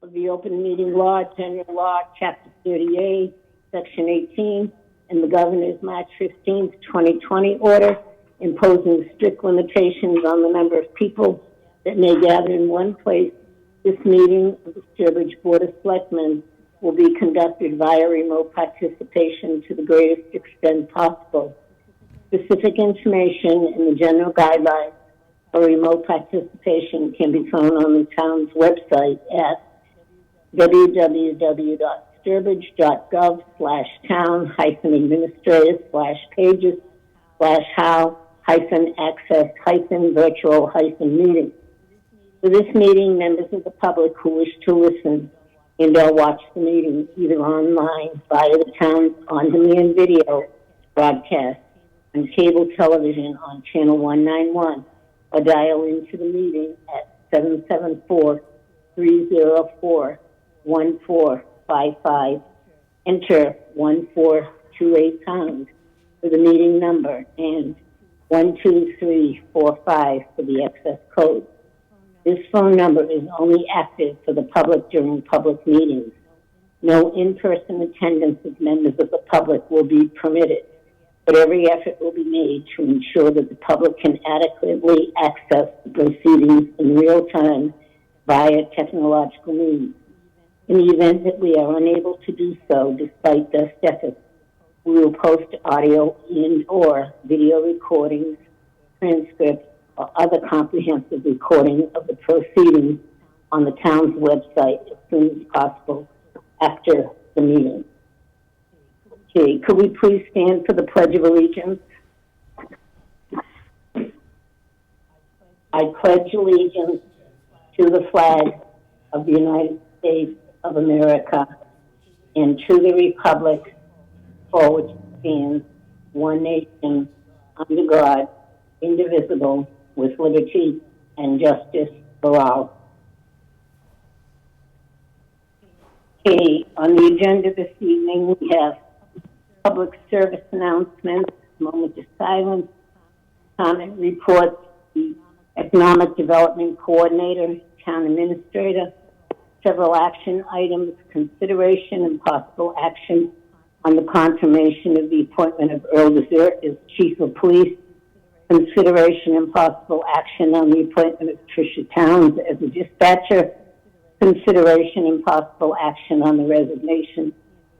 of the Open Meeting Law, General Law, Chapter 38, Section 18, and the Governor's March 15th, 2020 order imposing strict limitations on the number of people that may gather in one place. This meeting of the Sturbridge Board of Selectmen will be conducted via remote participation to the greatest extent possible. Specific information in the general guidelines for remote participation can be found on the town's website at www.sturbridge.gov/town-administrative/how-access-virtual-meeting. For this meeting, members of the public who wish to listen and/or watch the meeting either online via the town's on-demand video broadcast on cable television on channel 191 or dial into the meeting at 774-304-1455. Enter 1428 pound for the meeting number and 12345 for the access code. This phone number is only active for the public during public meetings. No in-person attendance of members of the public will be permitted, but every effort will be made to ensure that the public can adequately access the proceedings in real time via technological means. In the event that we are unable to do so, despite best efforts, we will post audio and/or video recordings, transcripts, or other comprehensive recording of the proceedings on the town's website as soon as possible after the meeting. Okay, could we please stand for the Pledge of Allegiance? I pledge allegiance to the flag of the United States of America and to the republic for which it stands, one nation, under God, indivisible, with liberty and justice for all. Okay, on the agenda this evening, we have public service announcements, moment of silence, comment reports, the Economic Development Coordinator, Town Administrator, several action items, consideration and possible action on the confirmation of the appointment of Earl Desert as Chief of Police, consideration and possible action on the appointment of Tricia Towns as a dispatcher, consideration and possible action on the resignation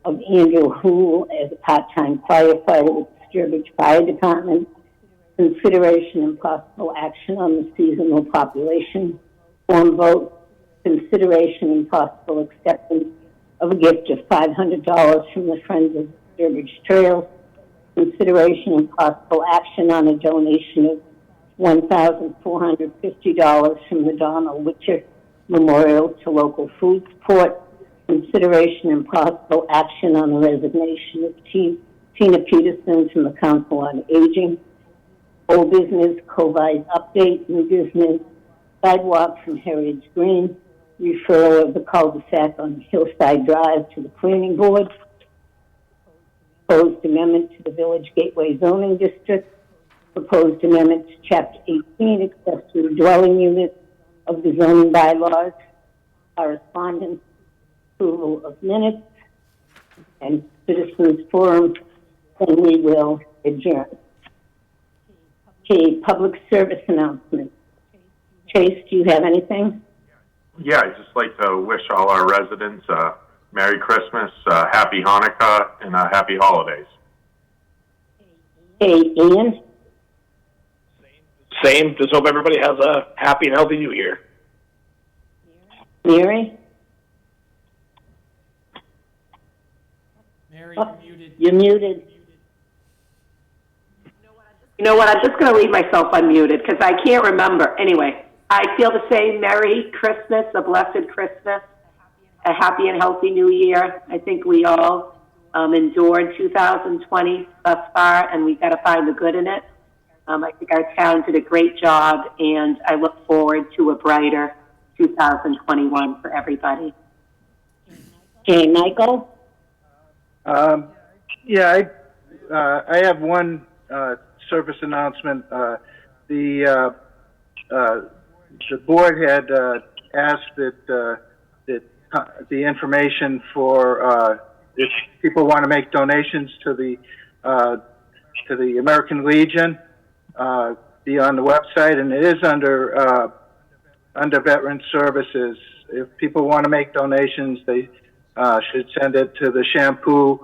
of Andrew Hoole as a part-time firefighter with the Sturbridge Fire Department, consideration and possible action on the seasonal population form vote, consideration and possible acceptance of a gift of $500 from the Friends of Sturbridge Trails, consideration and possible action on a donation of $1,450 from the Donald Witcher Memorial to local food support, consideration and possible action on the resignation of Tina Peterson from the Council on Aging, old business, COVID update, new business, sidewalk from Heritage Green, referral of the cul-de-sac on Hillside Drive to the Planning Board, proposed amendment to the Village Gateway Zoning District, proposed amendment to Chapter 18, accessory dwelling units of the zoning bylaws, correspondence, approval of minutes, and citizens forum, and we will adjourn. Okay, public service announcement. Chase, do you have anything? Yeah, I'd just like to wish all our residents Merry Christmas, Happy Hanukkah, and Happy Holidays. Hey, Ian? Same. Just hope everybody has a happy and healthy New Year. Mary? Mary, Oh, you're muted. you're muted. You know what? I'm just going to leave myself unmuted because I can't remember. Anyway, I feel the same. Merry Christmas, a blessed Christmas, a happy and healthy New Year. I think we all endured 2020 thus far, and we got to find the good in it. I think our town did a great job, and I look forward to a brighter 2021 for everybody. Okay, Michael? Yeah, I have one service announcement. The board had asked that the information for if people want to make donations to the American Legion, be on the website, and it is under Veteran Services. If people want to make donations, they should send it to the Shampoo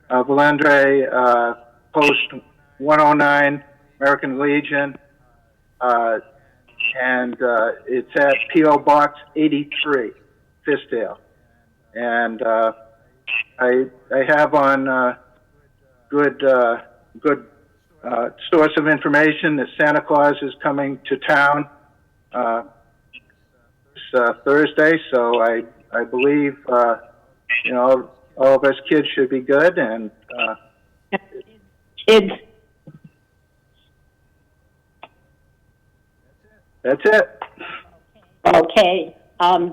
Valendre, Post 109, American Legion, and it's at P.O. Box 83, Fiskdale. And I have on good source of information that Santa Claus is coming to town this Thursday, so I believe all of us kids should be good, and Kids, that's it. okay.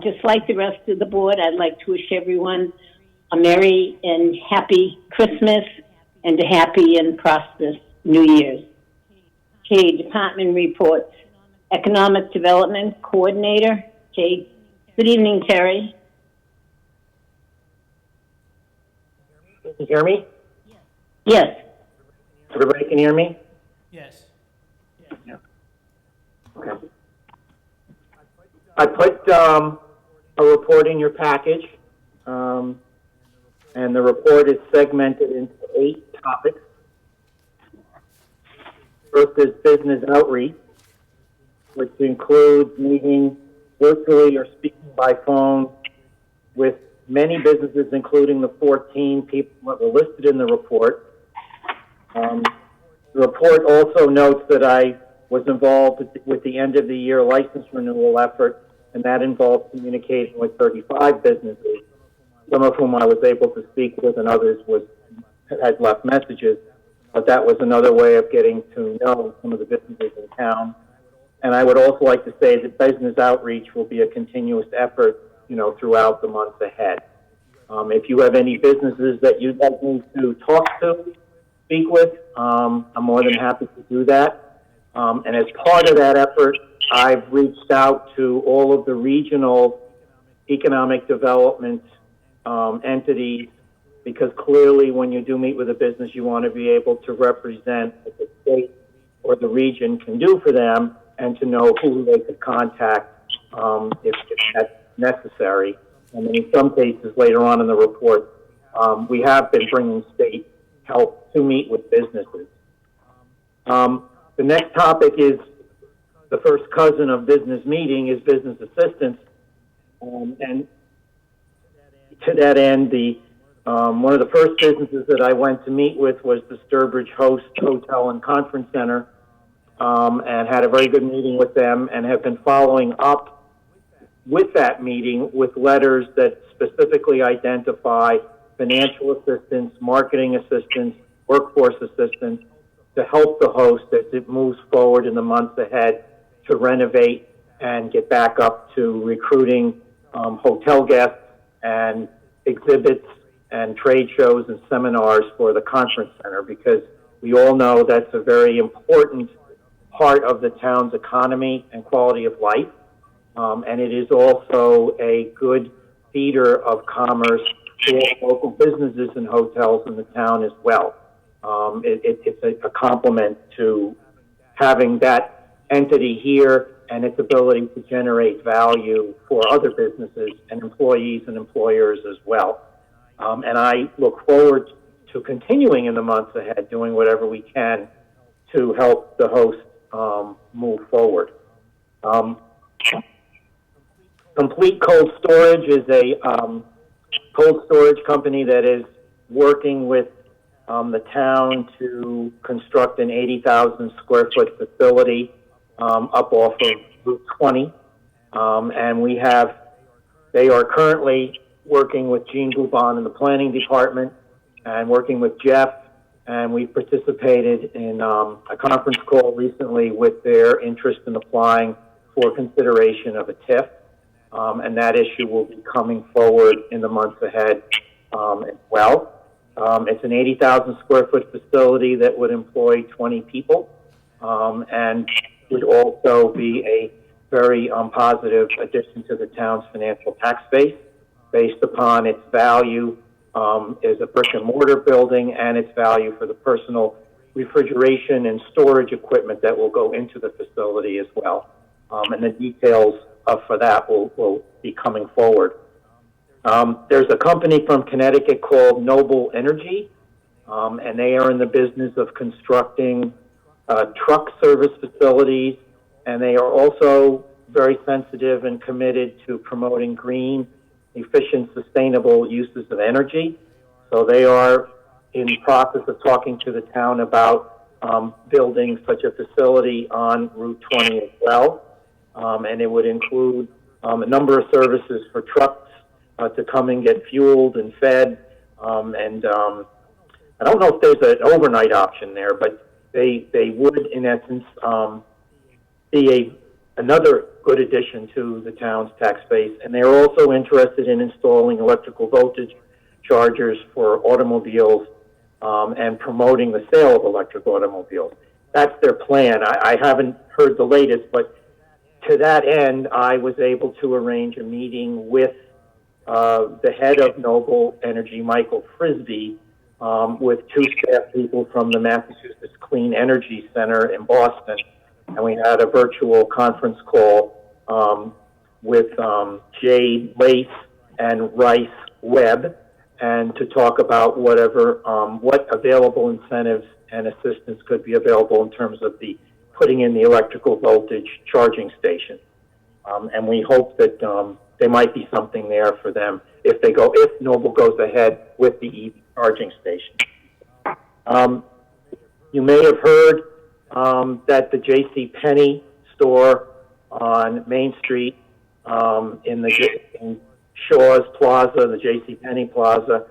Just like the rest of the board, I'd like to wish everyone a Merry and Happy Christmas and a happy and prosperous New Year's. Okay, department reports. Economic Development Coordinator. Okay, good evening, Terry. Can you hear me? Yes. Everybody can hear me? Yes. Okay. I put a report in your package, and the report is segmented into 8 topics. First is business outreach, which includes meeting virtually or speaking by phone with many businesses, including the 14 people that were listed in the report. The report also notes that I was involved with the end of the year license renewal effort, and that involved communicating with 35 businesses, some of whom I was able to speak with and others had left messages. But that was another way of getting to know some of the businesses in town. And I would also like to say that business outreach will be a continuous effort, throughout the months ahead. If you have any businesses that you'd like me to talk to, speak with, I'm more than happy to do that. And as part of that effort, I've reached out to all of the regional economic development entities, because clearly when you do meet with a business, you want to be able to represent what the state or the region can do for them and to know who they could contact if that's necessary. And in some cases later on in the report, we have been bringing state help to meet with businesses. The next topic is the first cousin of business meeting is business assistance. And to that end, one of the first businesses that I went to meet with was the Sturbridge Host Hotel and Conference Center, and had a very good meeting with them, and have been following up with that meeting with letters that specifically identify financial assistance, marketing assistance, workforce assistance to help the host as it moves forward in the months ahead to renovate and get back up to recruiting hotel guests and exhibits and trade shows and seminars for the conference center, because we all know that's a very important part of the town's economy and quality of life. And it is also a good feeder of commerce to local businesses and hotels in the town as well. It's a complement to having that entity here and its ability to generate value for other businesses and employees and employers as well. And I look forward to continuing in the months ahead, doing whatever we can to help the host move forward. Complete Cold Storage is a cold storage company that is working with the town to construct an 80,000 square foot facility up off of Route 20. And they are currently working with Gene Boubon in the planning department and working with Jeff. And we participated in a conference call recently with their interest in applying for consideration of a TIF. And that issue will be coming forward in the months ahead as well. It's an 80,000 square foot facility that would employ 20 people and would also be a very positive addition to the town's financial tax base. based upon its value as a brick and mortar building and its value for the personal refrigeration and storage equipment that will go into the facility as well. And the details for that will be coming forward. There's a company from Connecticut called Noble Energy, and they are in the business of constructing truck service facilities, and they are also very sensitive and committed to promoting green, efficient, sustainable uses of energy. So they are in the process of talking to the town about building such a facility on Route 20 as well. And it would include a number of services for trucks to come and get fueled and fed. And I don't know if there's an overnight option there, but they would, in essence, be another good addition to the town's tax base. And they're also interested in installing electrical voltage chargers for automobiles and promoting the sale of electric automobiles. That's their plan. I haven't heard the latest, but to that end, I was able to arrange a meeting with the head of Noble Energy, Michael Frisbee, with two staff people from the Massachusetts Clean Energy Center in Boston. And we had a virtual conference call with Jade Lace and Rice Webb, and to talk about what available incentives and assistance could be available in terms of the putting in the electrical voltage charging station. And we hope that there might be something there for them if Noble goes ahead with the EV charging station. You may have heard that the J.C. Penney store on Main Street in Shaw's Plaza, the J.C. Penney Plaza,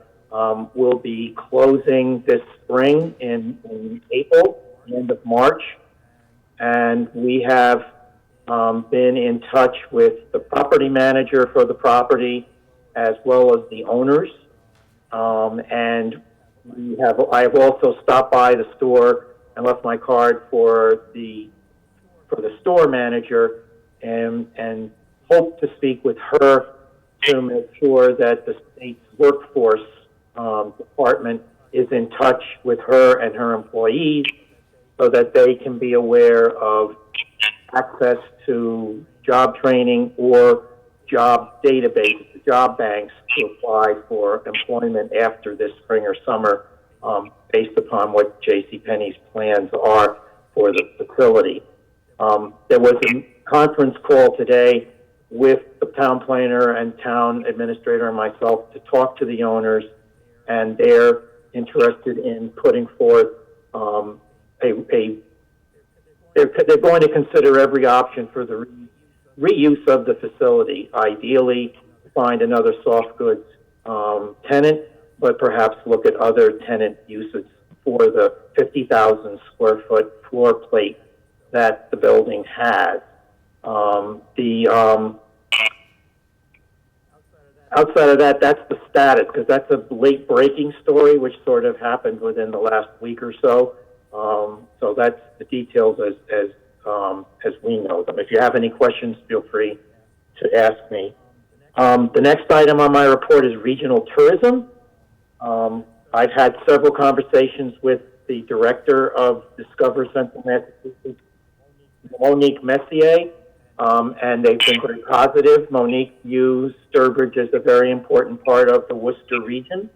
will be closing this spring in April, the end of March. And we have been in touch with the property manager for the property as well as the owners. And I have also stopped by the store and left my card for the store manager and hope to speak with her to make sure that the state's workforce department is in touch with her and her employees so that they can be aware of access to job training or job databases, job banks to apply for employment after this spring or summer, based upon what JCPenney's plans are for the facility. There was a conference call today with the town planner and town administrator and myself to talk to the owners, and they're interested in putting forth they're going to consider every option for the reuse of the facility, ideally find another soft goods tenant, but perhaps look at other tenant uses for the 50,000 square foot floor plate that the building has. Outside of that, that's the status, because that's a late breaking story, which sort of happened within the last week or so. So that's the details as we know them. If you have any questions, feel free to ask me. The next item on my report is regional tourism. I've had several conversations with the director of Discover Central Massachusetts, Monique Messier, and they've been very positive. Monique views Sturbridge as a very important part of the Worcester region.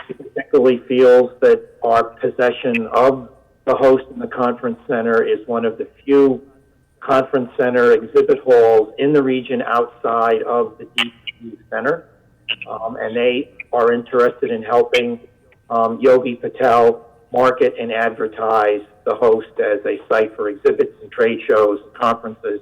She particularly feels that our possession of the host in the conference center is one of the few conference center exhibit halls in the region outside of the DCU center. And they are interested in helping Yogi Patel market and advertise the host as a site for exhibits and trade shows and conferences,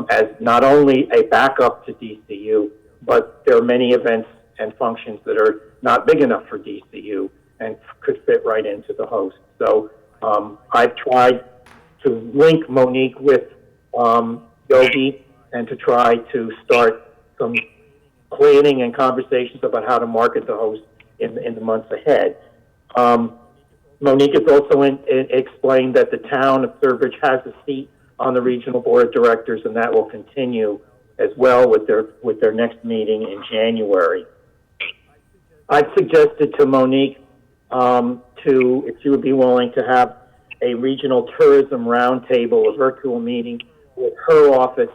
as not only a backup to DCU, but there are many events and functions that are not big enough for DCU and could fit right into the host. So I've tried to link Monique with Yogi and to try to start some planning and conversations about how to market the host in the months ahead. Monique has also explained that the town of Sturbridge has a seat on the regional board of directors, and that will continue as well with their next meeting in January. I've suggested to Monique if she would be willing to have a regional tourism roundtable, a virtual meeting with her office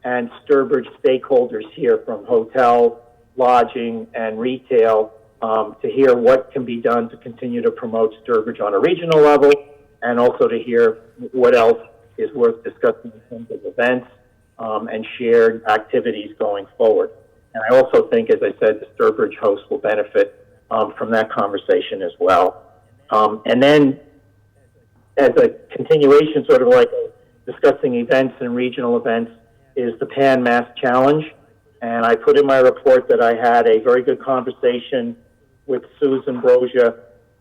and Sturbridge stakeholders here from hotel, lodging, and retail to hear what can be done to continue to promote Sturbridge on a regional level, and also to hear what else is worth discussing in terms of events and shared activities going forward. And I also think, as I said, the Sturbridge hosts will benefit from that conversation as well. And then, as a continuation, sort of like discussing events and regional events, is the Pan Mass Challenge. And I put in my report that I had a very good conversation with Susan Brosia,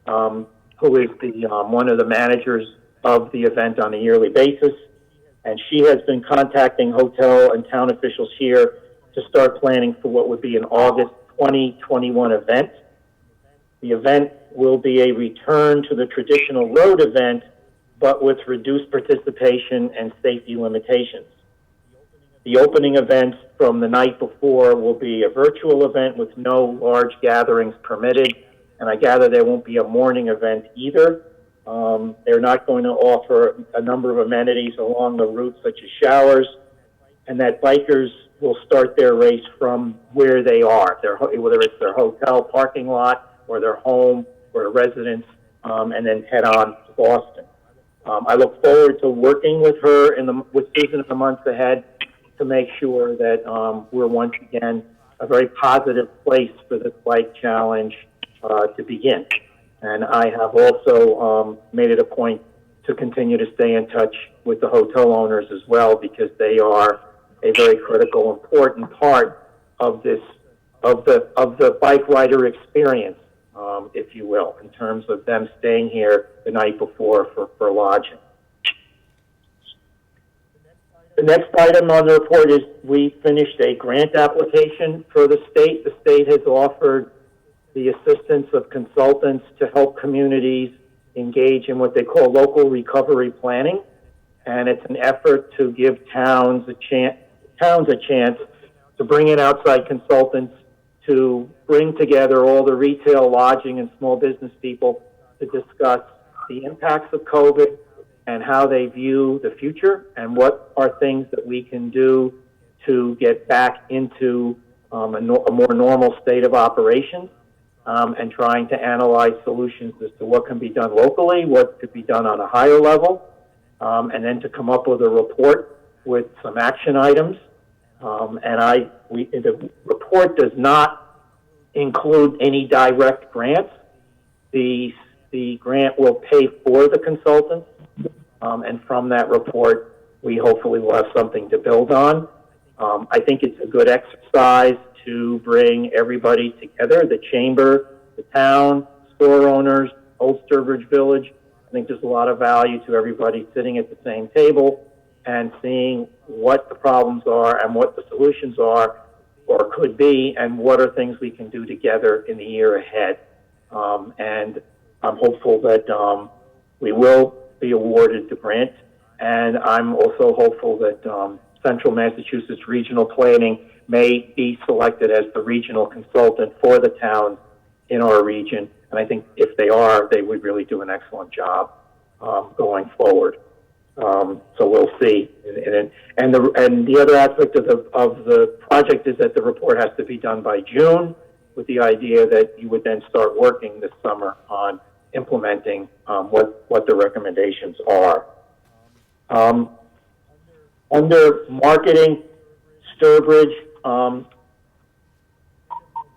who is one of the managers of the event on a yearly basis. And she has been contacting hotel and town officials here to start planning for what would be an August 2021 event. The event will be a return to the traditional road event, but with reduced participation and safety limitations. The opening event from the night before will be a virtual event with no large gatherings permitted, and I gather there won't be a morning event either. They're not going to offer a number of amenities along the route, such as showers, and that bikers will start their race from where they are, whether it's their hotel parking lot or their home or a residence, and then head on to Boston. I look forward to working with her with Susan in the months ahead to make sure that we're once again a very positive place for this bike challenge to begin. And I have also made it a point to continue to stay in touch with the hotel owners as well, because they are a very critical, important part of the bike rider experience, if you will, in terms of them staying here the night before for lodging. The next item on the report is we finished a grant application for the state. The state has offered the assistance of consultants to help communities engage in what they call local recovery planning. And it's an effort to give towns a chance to bring in outside consultants to bring together all the retail, lodging, and small business people to discuss the impacts of COVID and how they view the future and what are things that we can do to get back into a more normal state of operations, and trying to analyze solutions as to what can be done locally, what could be done on a higher level, and then to come up with a report with some action items. The report does not include any direct grants. The grant will pay for the consultants, and from that report, we hopefully will have something to build on. I think it's a good exercise to bring everybody together, the chamber, the town, store owners, Old Sturbridge Village. I think there's a lot of value to everybody sitting at the same table and seeing what the problems are and what the solutions are or could be, and what are things we can do together in the year ahead. And I'm hopeful that we will be awarded the grant, and I'm also hopeful that Central Massachusetts Regional Planning may be selected as the regional consultant for the towns in our region. And I think if they are, they would really do an excellent job going forward. So we'll see. And the other aspect of the project is that the report has to be done by June, with the idea that you would then start working this summer on implementing what the recommendations are. Under marketing, Sturbridge,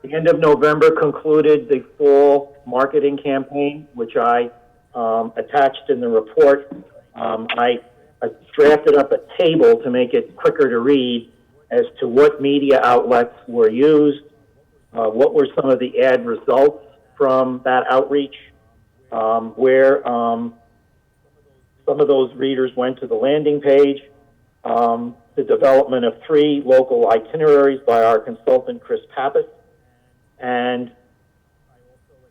the end of November concluded the fall marketing campaign, which I attached in the report. I drafted up a table to make it quicker to read as to what media outlets were used, what were some of the ad results from that outreach, where some of those readers went to the landing page, the development of 3 local itineraries by our consultant, Chris Pappas, and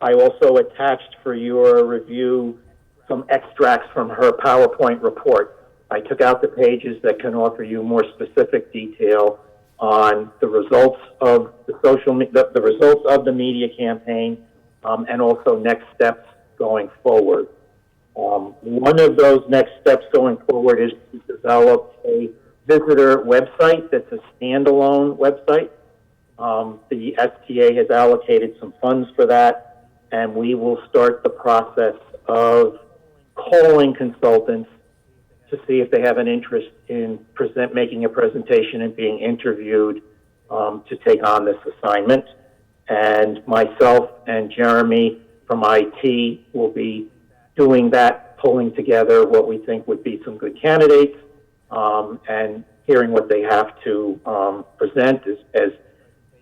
I also attached for your review some extracts from her PowerPoint report. I took out the pages that can offer you more specific detail on the results of the results of the media campaign, and also next steps going forward. One of those next steps going forward is to develop a visitor website that's a standalone website. The STA has allocated some funds for that, and we will start the process of calling consultants to see if they have an interest in making a presentation and being interviewed to take on this assignment. And myself and Jeremy from IT will be doing that, pulling together what we think would be some good candidates, and hearing what they have to present as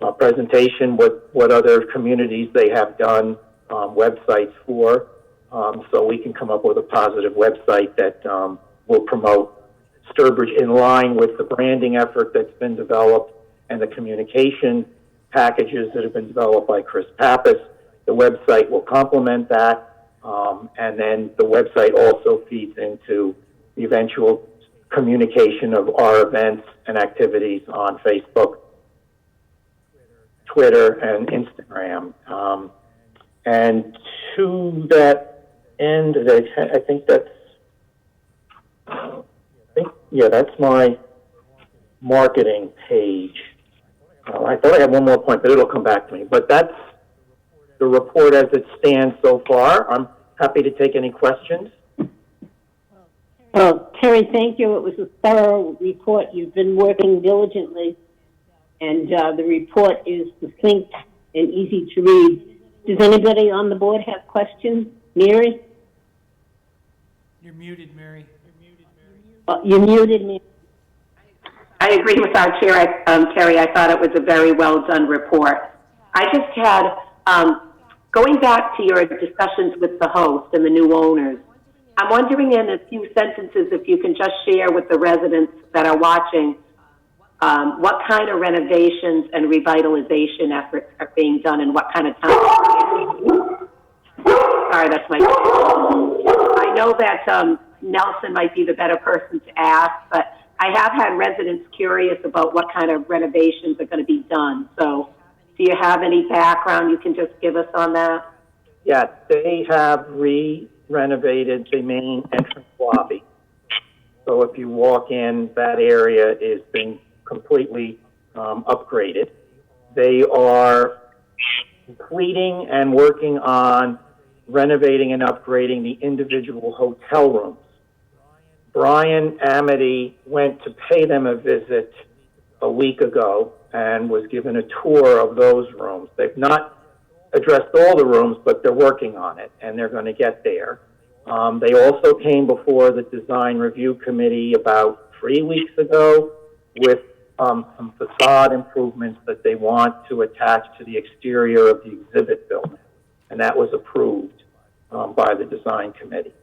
a presentation, what other communities they have done websites for, so we can come up with a positive website that will promote Sturbridge in line with the branding effort that's been developed and the communication packages that have been developed by Chris Pappas. The website will complement that, and then the website also feeds into the eventual communication of our events and activities on Facebook, Twitter, and Instagram. And to that end, I think that's my marketing page. I thought I had one more point, but it'll come back to me. But that's the report as it stands so far. I'm happy to take any questions. Well, Terry, thank you. It was a thorough report. You've been working diligently, and the report is succinct and easy to read. Does anybody on the board have questions? Mary? You're muted, Mary. You muted me. I agree with our chair, Terry. I thought it was a very well done report. I just had, going back to your discussions with the host and the new owners, I'm wondering in a few sentences if you can just share with the residents that are watching what kind of renovations and revitalization efforts are being done and what kind of time. Sorry, that's my. I know that Nelson might be the better person to ask, but I have had residents curious about what kind of renovations are going to be done. So do you have any background you can just give us on that? Yeah, they have renovated the main entrance lobby. So if you walk in, that area is being completely upgraded. They are completing and working on renovating and upgrading the individual hotel rooms. Brian Amity went to pay them a visit a week ago and was given a tour of those rooms. They've not addressed all the rooms, but they're working on it, and they're going to get there. They also came before the design review committee about 3 weeks ago with some facade improvements that they want to attach to the exterior of the exhibit building, and that was approved by the design committee.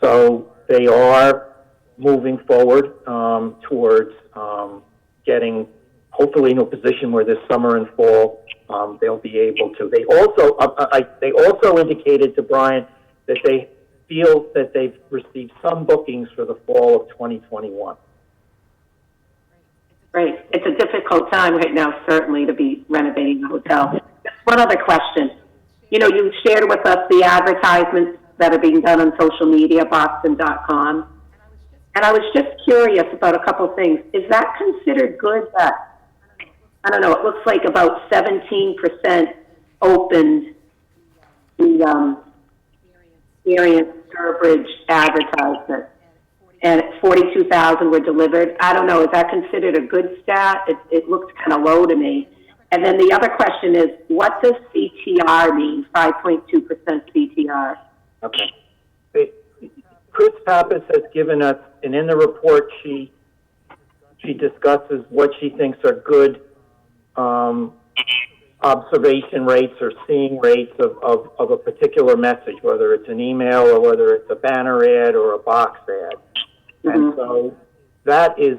So they are moving forward towards getting, hopefully, in a position where this summer and fall they'll be able to. They also indicated to Brian that they feel that they've received some bookings for the fall of 2021. Great. It's a difficult time right now, certainly, to be renovating the hotel. Just one other question. You know, you shared with us the advertisements that are being done on social media, Boston.com. And I was just curious about a couple things. Is that considered good that, I don't know, it looks like about 17% opened the Experience Sturbridge advertisement, and 42,000 were delivered. I don't know, is that considered a good stat? It looks kind of low to me. And then the other question is, what does CTR mean, 5.2% CTR? Okay. Chris Pappas has given us, and in the report she discusses what she thinks are good observation rates or seeing rates of a particular message, whether it's an email or whether it's a banner ad or a box ad. Mm-hmm. And so that is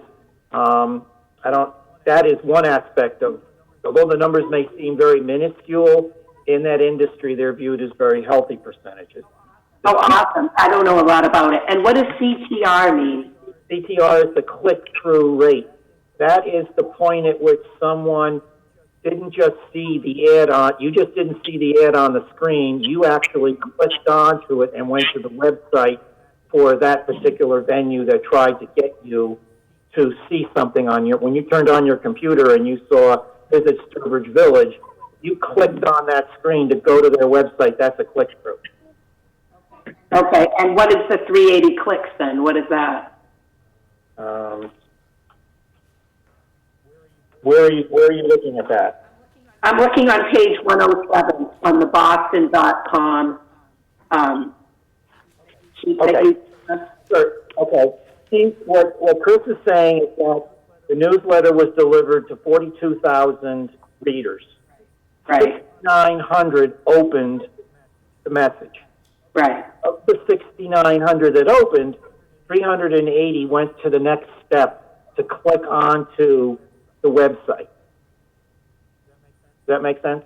that is one aspect of, although the numbers may seem very minuscule, in that industry they're viewed as very healthy percentages. Oh, awesome. I don't know a lot about it. And what does CTR mean? CTR is the click-through rate. that is the point at which someone didn't just see the ad on, you just didn't see the ad on the screen. You actually clicked onto it and went to the website for that particular venue that tried to get you to see something on your, when you turned on your computer and you saw Visit Sturbridge Village, you clicked on that screen to go to their website. That's a click-through. Okay, and what is the 380 clicks then? What is that? Where are you looking at that? I'm looking on page 107 on the boston.com. Sheet that Okay. you- Sure. Okay. See, what Chris is saying is that the newsletter was delivered to 42,000 readers. Right, 6,900 opened the message. right. Of the 6,900 that opened, 380 went to the next step to click onto the website. Does that make sense?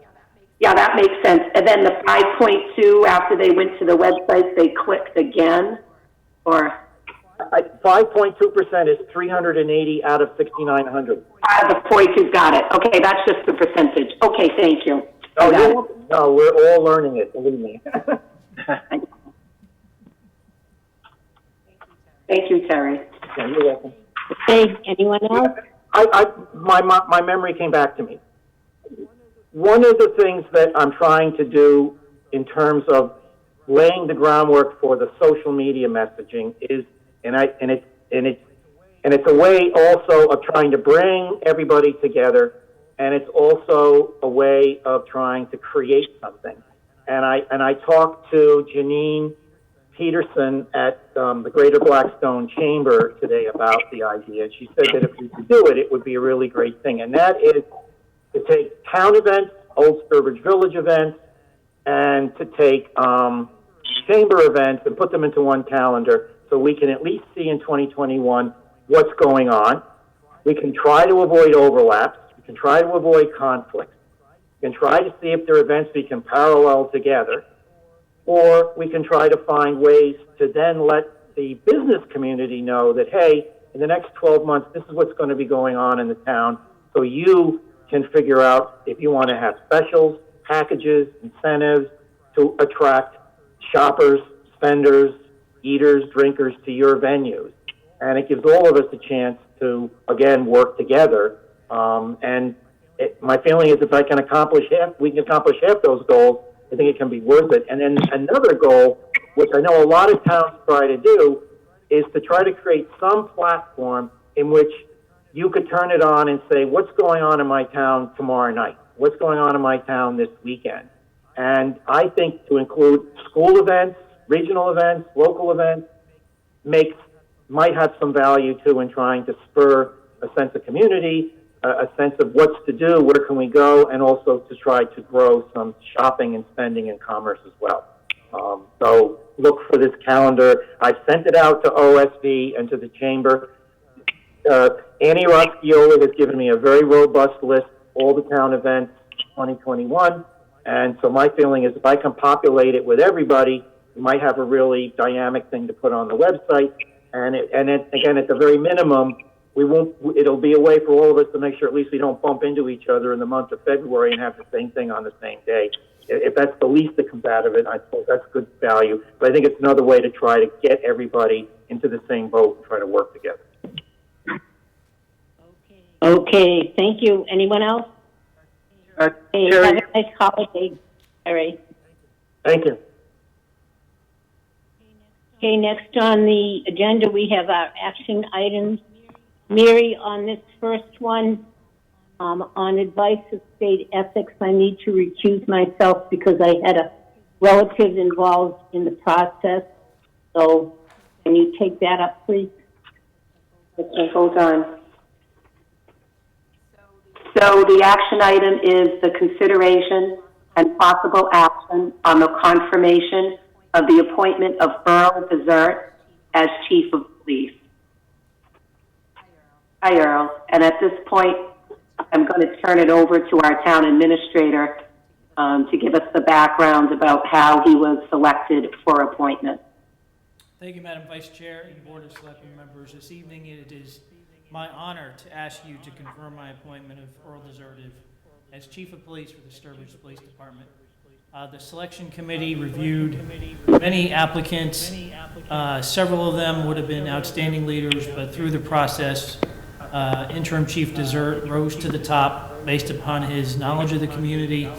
Yeah, that makes sense. And then the 5.2, after they went to the website, they clicked again? Or 5.2% is 380 out of 6,900. the 42, got it. Okay, that's just the percentage. Okay, thank you. Oh, Got it. no, we're all learning it, believe me. Thank you, Terry. Yeah, you're welcome. Okay, anyone else? My memory came back to me. One of the things that I'm trying to do in terms of laying the groundwork for the social media messaging is, and it's a way also of trying to bring everybody together, and it's also a way of trying to create something. And I talked to Janine Peterson at the Greater Blackstone Chamber today about the idea. And she said that if we could do it, it would be a really great thing. And that is to take town events, Old Sturbridge Village events, and to take chamber events and put them into one calendar so we can at least see in 2021 what's going on. We can try to avoid overlaps. We can try to avoid conflicts. We can try to see if there are events we can parallel together. Or we can try to find ways to then let the business community know that, hey, in the next 12 months, this is what's going to be going on in the town. So you can figure out if you want to have specials, packages, incentives to attract shoppers, spenders, eaters, drinkers to your venues. And it gives all of us a chance to, again, work together. My feeling is if we can accomplish half those goals, I think it can be worth it. And then another goal, which I know a lot of towns try to do, is to try to create some platform in which you could turn it on and say, what's going on in my town tomorrow night? What's going on in my town this weekend? And I think to include school events, regional events, local events, might have some value too in trying to spur a sense of community, a sense of what's to do, where can we go, and also to try to grow some shopping and spending and commerce as well. So look for this calendar. I've sent it out to OSB and to the Chamber. Annie Rosciola has given me a very robust list, all the town events 2021. And so my feeling is if I can populate it with everybody, we might have a really dynamic thing to put on the website. And again, at the very minimum, it'll be a way for all of us to make sure at least we don't bump into each other in the month of February and have the same thing on the same day. If that's the least that comes out of it, I suppose that's good value. But I think it's another way to try to get everybody into the same boat and try to work together. Okay, thank you. Anyone else? Hey, have Terry, a nice holiday, Terry. Thank you. Okay, next on the agenda, we have our action items. Mary, on this first one, on advice of state ethics, I need to recuse myself because I had a relative involved in the process. So can you take that up, please? Okay, hold on. So the action item is the consideration and possible action on the confirmation of the appointment of Earl Desert as Chief of Police. Hi, Earl. And at this point, I'm going to turn it over to our town administrator to give us the background about how he was selected for appointment. Thank you, Madam Vice Chair and Board of Selectmen members. This evening, it is my honor to ask you to confirm my appointment of Earl Desertive as Chief of Police for the Sturbridge Police Department. The selection committee reviewed many applicants. Several of them would have been outstanding leaders, but through the process, interim Chief Desert rose to the top based upon his knowledge of the community,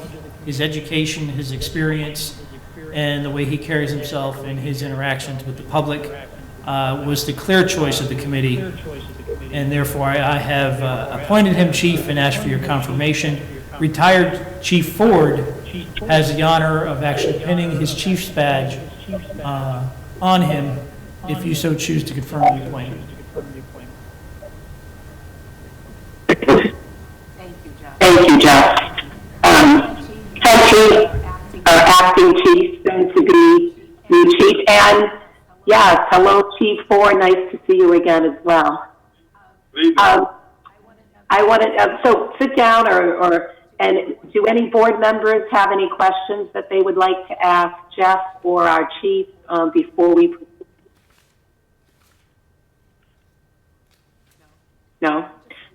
his education, his experience, and the way he carries himself and his interactions with the public was the clear choice of the committee. And therefore, I have appointed him chief and asked for your confirmation. Retired Chief Ford has the honor of actually pinning his chief's badge on him if you so choose to confirm the appointment. Thank you, Jeff. Head chief, acting chief, soon to be new chief, and yes, hello, Chief Ford. Nice to see you again as well. I want to so sit down, and do any board members have any questions that they would like to ask Jeff or our chief before we proceed? No?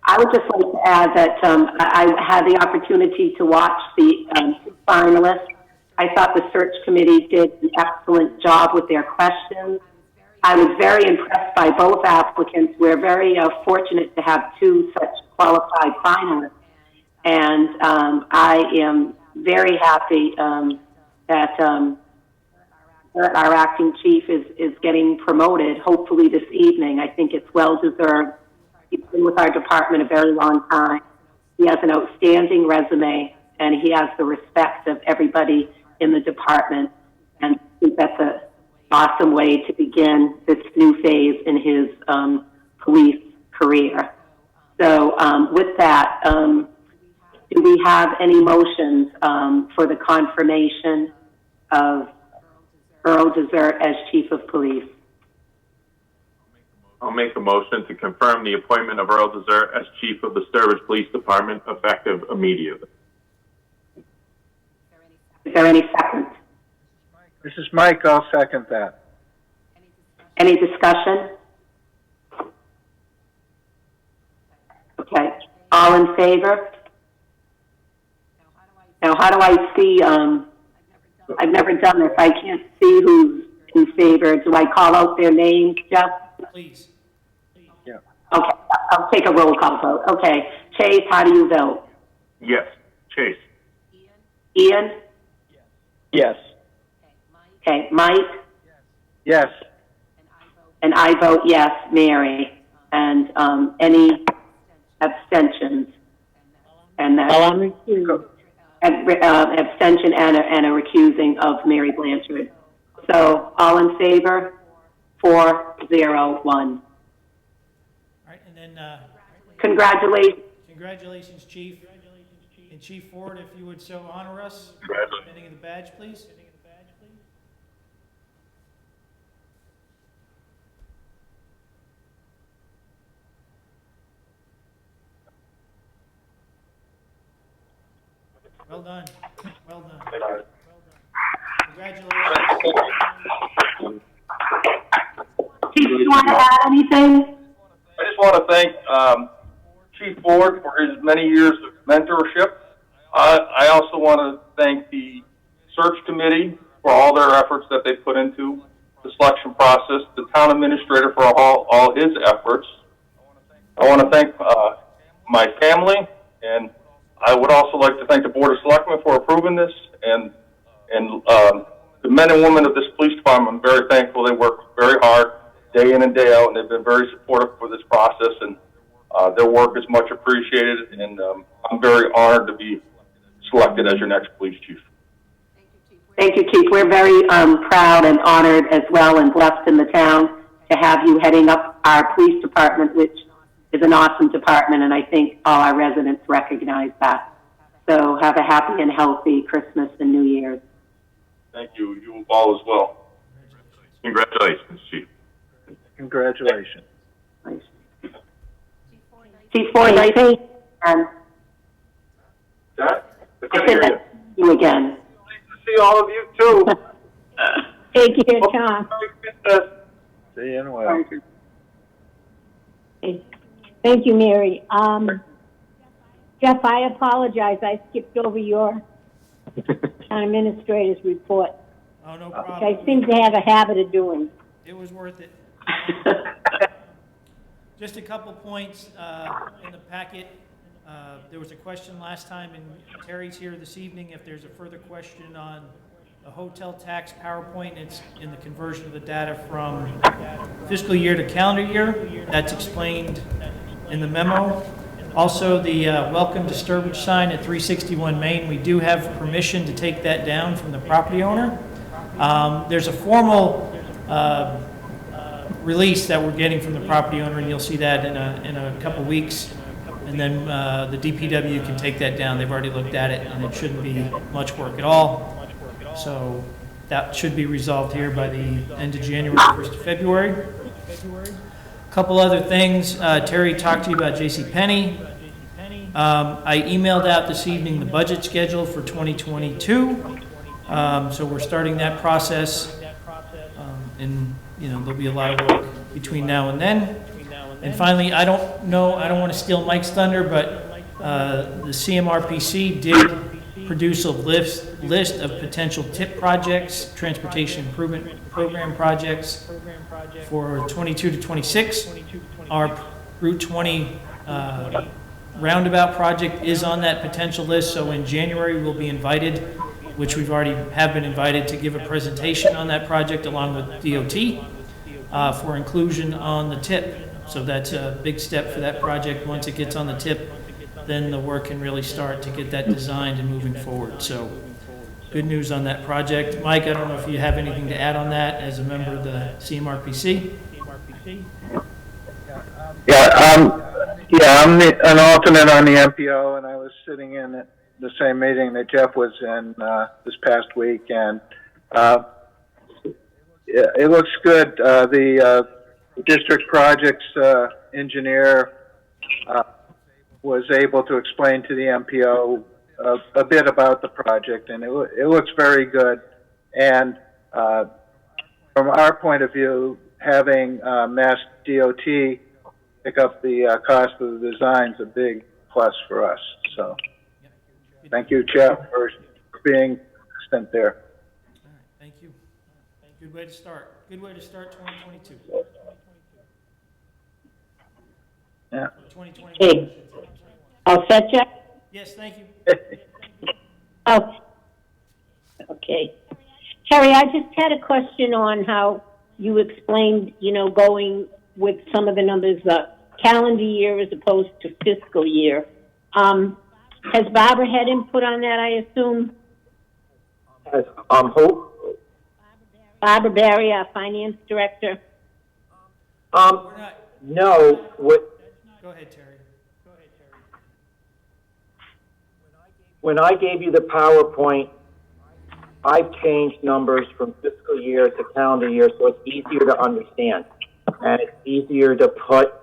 I would just like to add that I had the opportunity to watch the finalists. I thought the search committee did an excellent job with their questions. I was very impressed by both applicants. We're very fortunate to have two such qualified finalists. And I am very happy that our acting chief is getting promoted, hopefully this evening. I think it's well-deserved. He's been with our department a very long time. He has an outstanding resume, and he has the respect of everybody in the department. And I think that's an awesome way to begin this new phase in his police career. So with that, do we have any motions for the confirmation of Earl Desert as Chief of Police? I'll make a motion to confirm the appointment of Earl Desert as Chief of the Sturbridge Police Department effective immediately. Is there any second? This is Mike. I'll second that. Any discussion? Okay. All in favor? Now, how do I see, I've never done this. I can't see who's in favor. Do I call out their names, Jeff? Please. Yeah. Okay, I'll take a roll call vote. Okay. Chase, how do you vote? Yes. Chase. Ian? Yes. Okay. Mike? Yes. And I vote yes, Mary. And any abstentions? And that abstention and a recusing of Mary Blanchard. So all in favor? 4-0-1. All right, and then Congratulations. congratulations, Chief. And Chief Ford, if you would so honor us, Congratulations. pinning of the badge, please. Well done. Well done. Well done. Congratulations. Chief, do you want to add anything? I just want to thank Chief Ford for his many years of mentorship. I also want to thank the search committee for all their efforts that they put into the selection process, the town administrator for all his efforts. I want to thank my family, and I would also like to thank the Board of Selectmen for approving this, and the men and women of this police department. I'm very thankful. They work very hard, day in and day out, and they've been very supportive for this process, and their work is much appreciated, and I'm very honored to be selected as your next police chief. Thank you, Chief. We're very proud and honored as well and blessed in the town to have you heading up our police department, which is an awesome department, and I think all our residents recognize that. So have a happy and healthy Christmas and New Year's. Thank you. You all as well. Congratulations, Chief. Congratulations. Chief Ford, I think, and That? I said that to you again. Nice to see all of you too. Take care, Tom. Merry Christmas. See you in a while. Okay. Thank you, Mary. Jeff, I apologize. I skipped over your town administrator's report, Oh, no which problem. I seem to have a habit of doing. It was worth it. Just a couple points in the packet. There was a question last time, and Terry's here this evening. If there's a further question on the hotel tax PowerPoint, it's in the conversion of the data from fiscal year to calendar year. That's explained in the memo. Also, the welcome to Sturbridge sign at 361 Main, we do have permission to take that down from the property owner. There's a formal release that we're getting from the property owner, and you'll see that in a couple weeks. And then the DPW can take that down. They've already looked at it, and it shouldn't be much work at all. So that should be resolved here by the end of January, 1st of February. A couple other things. Terry talked to you about JCPenney. I emailed out this evening the budget schedule for 2022. So we're starting that process. And, there'll be a lot of work between now and then. And finally, I don't want to steal Mike's thunder, but the CMRPC did produce a list of potential TIP projects, Transportation Improvement Program projects, for 22 to 26. Our Route 20 roundabout project is on that potential list, so in January we'll be invited, which we've already have been invited to give a presentation on that project along with DOT for inclusion on the TIP. So that's a big step for that project. Once it gets on the TIP, then the work can really start to get that designed and moving forward. So good news on that project. Mike, I don't know if you have anything to add on that as a member of the CMRPC. I'm an alternate on the MPO, and I was sitting in at the same meeting that Jeff was in this past week, and it looks good. The district projects engineer was able to explain to the MPO a bit about the project, and it looks very good. And from our point of view, having Mass DOT pick up the cost of the design is a big plus for us. So thank you, Jeff, for being consistent there. All right, thank you. Good way to start. Good way to start 2022. Yeah. 2022. Hey, all set, Jeff? Yes, thank you. Oh, okay. Terry, I just had a question on how you explained, going with some of the numbers, calendar year as opposed to fiscal year. Has Barbara had input on that, I assume? Who? Barbara Barry, our finance director. No, Go ahead, Terry. when I gave you the PowerPoint, I've changed numbers from fiscal year to calendar year, so it's easier to understand. And it's easier to put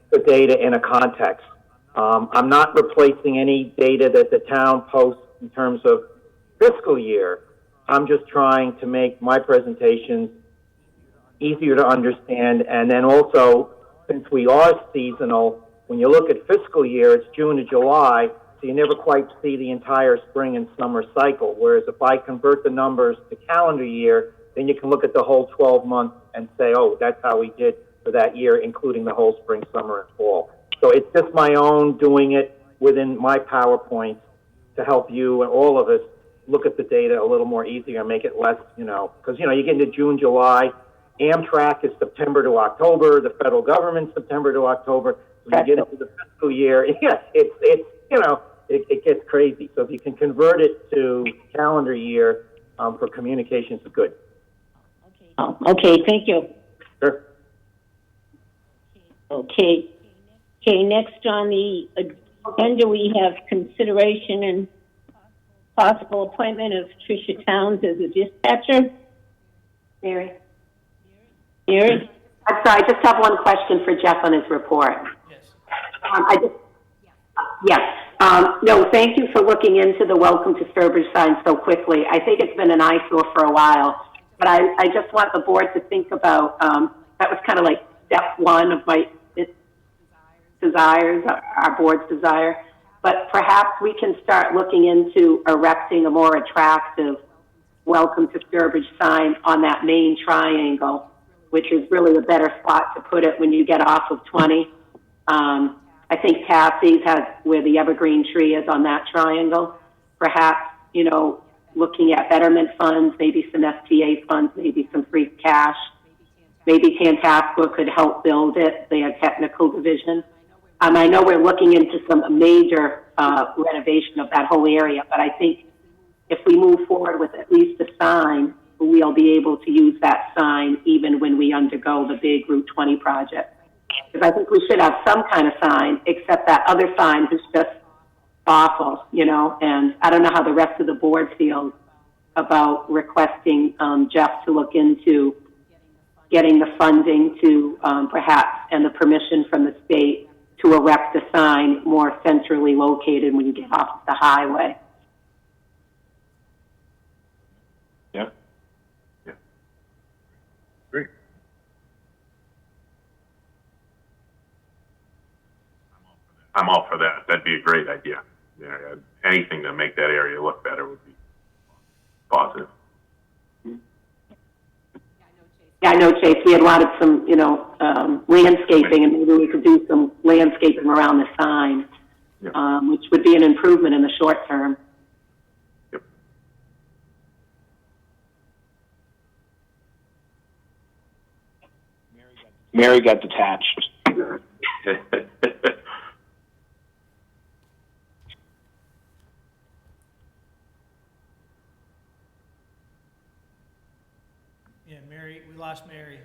the data in a context. I'm not replacing any data that the town posts in terms of fiscal year. I'm just trying to make my presentations easier to understand. And then also, since we are seasonal, when you look at fiscal year, it's June to July, so you never quite see the entire spring and summer cycle. Whereas if I convert the numbers to calendar year, then you can look at the whole 12 months and say, oh, that's how we did for that year, including the whole spring, summer, and fall. So it's just my own doing it within my PowerPoint to help you and all of us look at the data a little more easier and make it less, because, you get into June, July. Amtrak is September to October. The federal government, September to October. So you get into the fiscal year. Yeah, it gets crazy. So if you can convert it to calendar year for communications, it's good. Oh, okay, thank you. Sure. Okay. Okay, next on the agenda, we have consideration and possible appointment of Tricia Towns as a dispatcher. Mary? Mary? I'm sorry, I just have one question for Jeff on his report. Yes. No, thank you for looking into the Welcome to Sturbridge sign so quickly. I think it's been an eyesore for a while, but I just want the board to think about, that was kind of like step one of my desires, our board's desire. But perhaps we can start looking into erecting a more attractive welcome to Sturbridge sign on that main triangle, which is really a better spot to put it when you get off of 20. I think Tassie's has where the evergreen tree is on that triangle. Perhaps, you know, looking at betterment funds, maybe some STA funds, maybe some free cash. Maybe Tantascwa could help build it, their technical division. I know we're looking into some major renovation of that whole area, but I think if we move forward with at least a sign, we'll be able to use that sign even when we undergo the big Route 20 project. Because I think we should have some kind of sign, except that other sign is just awful, you know, and I don't know how the rest of the board feels about requesting Jeff to look into getting the funding to perhaps and the permission from the state to erect a sign more centrally located when you get off the highway. Yeah. Yeah. Great. I'm all for that. That'd be a great idea. Yeah, anything to make that area look better would be positive. Yeah, I know, Chase. We had wanted some, you know, landscaping, and maybe we could do some landscaping around the sign, Yeah. which would be an improvement in the short term. Yep. Mary got detached. Yeah, Mary, we lost Mary.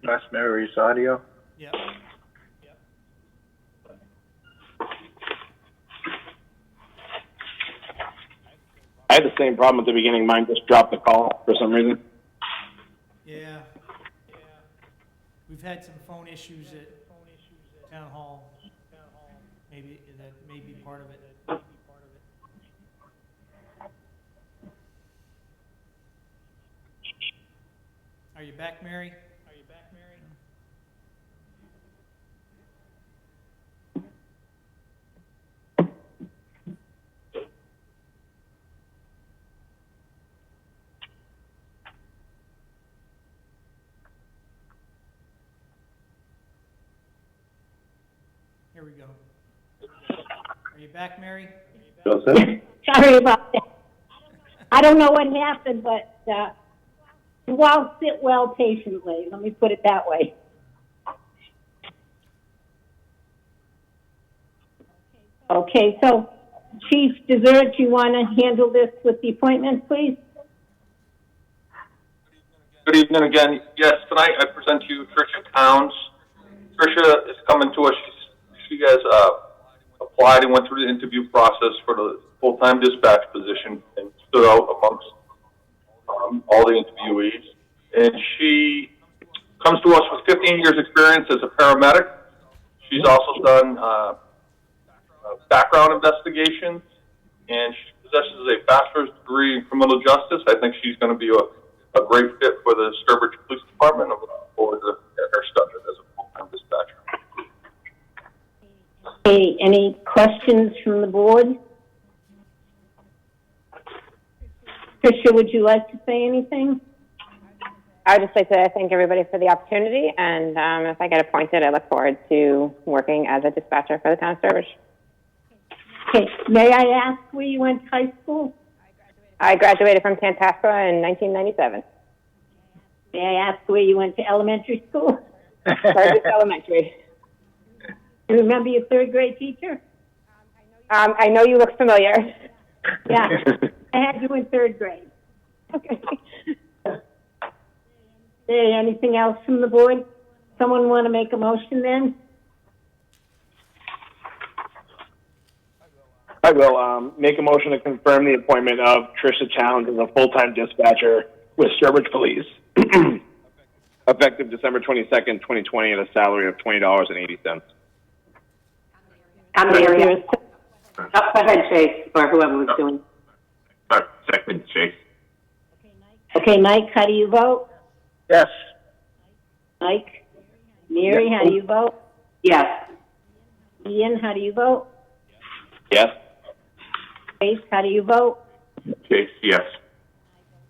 That's Mary's audio. Yep. I had the same problem at the beginning. Mine just dropped the call for some reason. Yeah. We've had some phone issues at Town Hall. Maybe that may be part of it. Are you back, Mary? Here we go. Are you back, Mary? Sorry about that. I don't know what happened, but you all sit well patiently. Let me put it that way. Okay, so Chief Dessert, you want to handle this with the appointments, please? Good evening again. Yes, tonight I present to you Tricia Towns. Tricia is coming to us. She has applied and went through the interview process for the full-time dispatch position and stood out amongst all the interviewees. And she comes to us with 15 years experience as a paramedic. She's also done background investigations, and she possesses a bachelor's degree in criminal justice. I think she's going to be a great fit for the Sturbridge Police Department. I'm looking forward to her starting as a full-time dispatcher. Okay, any questions from the board? Tricia, would you like to say anything? I would just like to thank everybody for the opportunity, and if I get appointed, I look forward to working as a dispatcher for the town of Sturbridge. Okay, may I ask where you went to high school? I graduated from Tantascwa in 1997. May I ask where you went to elementary school? Sturbridge Elementary. Do you remember your third grade teacher? I know you look familiar. Yeah, I had you in third grade. Okay. Okay, anything else from the board? Someone want to make a motion then? I will make a motion to confirm the appointment of Tricia Towns as a full-time dispatcher with Sturbridge Police, effective December 22nd, 2020, at a salary of $20.80. I'm Mary. Go ahead, Chase, or whoever was doing. Second, Chase. Okay, Mike, how do you vote? Yes. Mike? Mary, how do you vote? Yes. Ian, how do you vote? Yes. Chase, how do you vote? Chase, yes.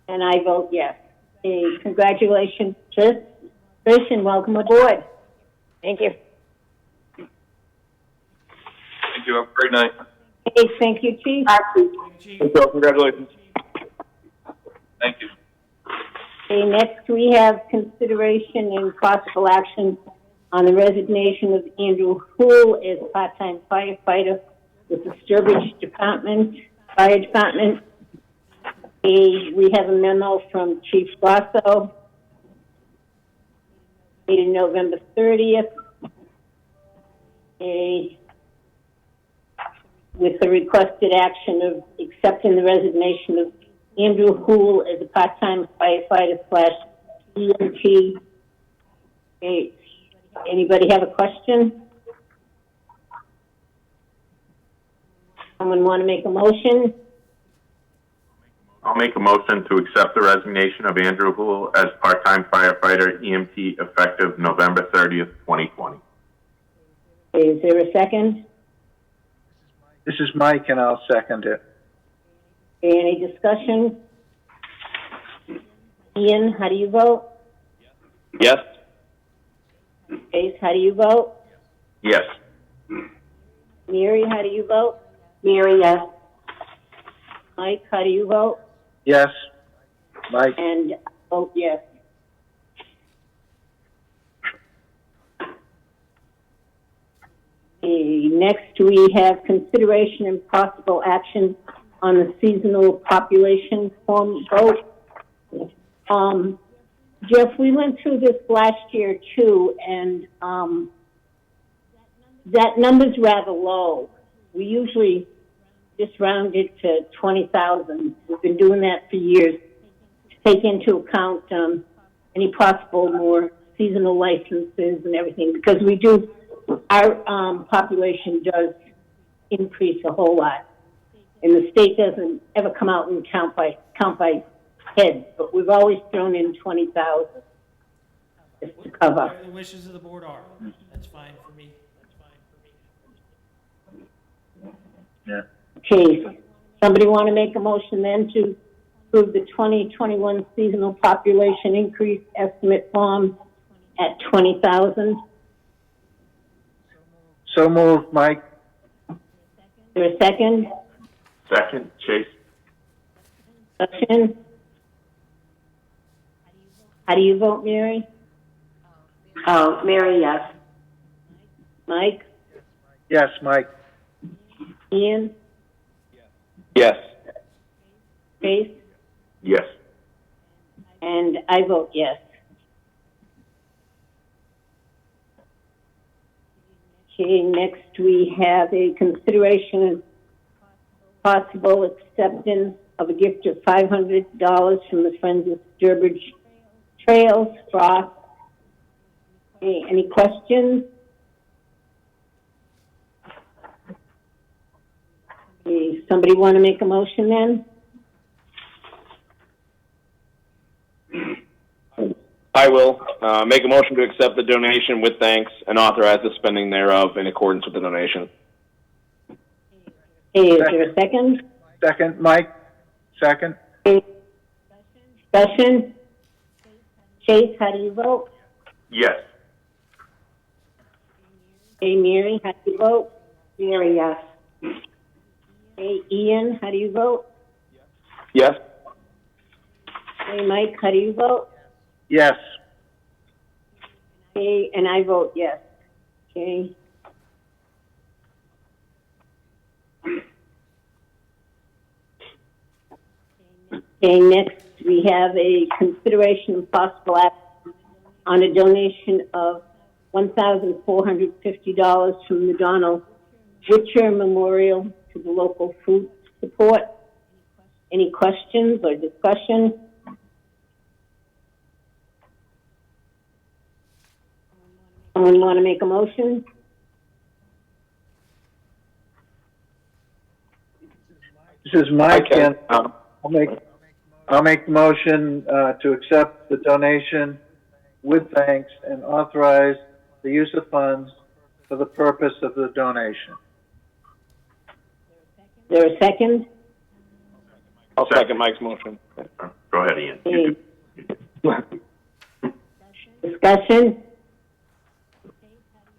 And I vote yes. Okay, congratulations, Trish, and welcome aboard. Thank you. Thank you. Have a great night. Hey, thank you, Chief. Chief. So, congratulations. Thank you. Okay, next we have consideration and possible action on the resignation of Andrew Hool as part-time firefighter with the Sturbridge Fire Department. We have a memo from Chief Rosso dated November 30th. With the requested action of accepting the resignation of Andrew Hool as a part-time firefighter / EMT. Anybody have a question? Someone want to make a motion? I'll make a motion to accept the resignation of Andrew Hool as part-time firefighter EMT effective November 30th, 2020. Is there a second? This is Mike, and I'll second it. Any discussion? Ian, how do you vote? Yes. Ace, how do you vote? Yes. Mary, how do you vote? Mary, yes. Mike, how do you vote? Yes. Mike? And I vote yes. Next, we have consideration and possible action on the seasonal population form vote. Jeff, we went through this last year too, and that number's rather low. We usually just round it to 20,000. We've been doing that for years to take into account any possible more seasonal licenses and everything, because we do, our population does increase a whole lot. And the state doesn't ever come out and count by heads, but we've always thrown in 20,000 just to cover. Whatever the wishes of the board are, that's fine for me. Yeah. Okay, somebody want to make a motion then to approve the 2021 seasonal population increase estimate form at 20,000? So moved, Mike. Is there a second? Second, Chase. Discussion? How do you vote, Mary? Oh, Mary, yes. Mike? Yes, Mike. Ian? Yes. Chase? Yes. And I vote yes. Okay, next we have a consideration of possible acceptance of a gift of $500 from the Friends of Sturbridge Trails, Frost. Okay, any questions? Okay, somebody want to make a motion then? I will make a motion to accept the donation with thanks and authorize the spending thereof in accordance with the donation. Okay, is there a second? Second, Mike. Second. Okay. Discussion? Chase, how do you vote? Yes. Hey, Mary, how do you vote? Mary, yes. Hey, Ian, how do you vote? Yes. Hey, Mike, how do you vote? Yes. Okay, and I vote yes. Okay. Okay, next we have a consideration of possible action on a donation of $1,450 from the Donald Witcher Memorial to the local food support. Any questions or discussion? Someone want to make a motion? This is Mike, and I'll make the motion to accept the donation with thanks and authorize the use of funds for the purpose of the donation. Is there a second? I'll second Mike's motion. Go ahead, Ian. You do. Discussion?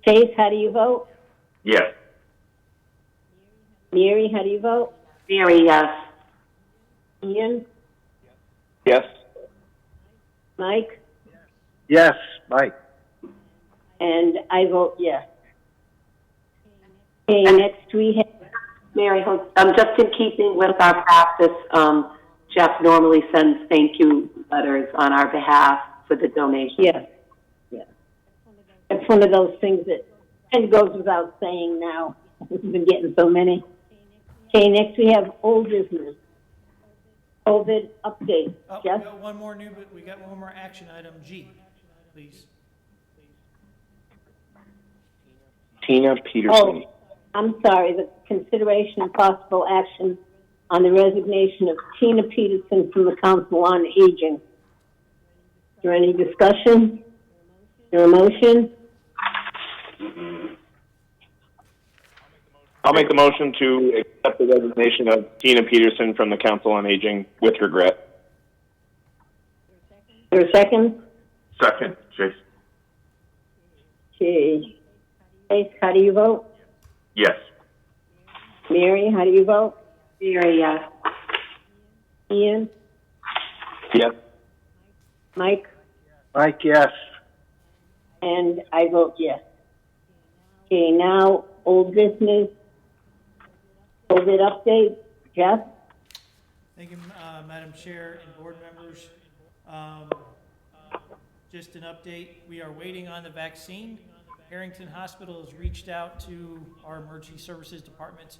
Chase, how do you vote? Yes. Mary, how do you vote? Mary, yes. Ian? Yes. Mike? Yes, Mike. And I vote yes. Okay, next we have, Mary, just in keeping with our practice, Jeff normally sends thank you letters on our behalf for the donation. yes. Yes. It's one of those things that kind of goes without saying now. We've been getting so many. Okay, next we have old business. COVID update. Oh, Jeff? we got one more action item, G, please. Tina Peterson. Oh, I'm sorry, the consideration of possible action on the resignation of Tina Peterson from the Council on Aging. Is there any discussion? Is there a motion? I'll make the motion to accept the resignation of Tina Peterson from the Council on Aging with regret. Is there a second? Second, Chase. Okay. Chase, how do you vote? Yes. Mary, how do you vote? Mary, yes. Ian? Yes. Mike? Mike, yes. And I vote yes. Okay, now old business. COVID update. Jeff? Thank you, Madam Chair and board members. Just an update, we are waiting on the vaccine. Harrington Hospital has reached out to our emergency services department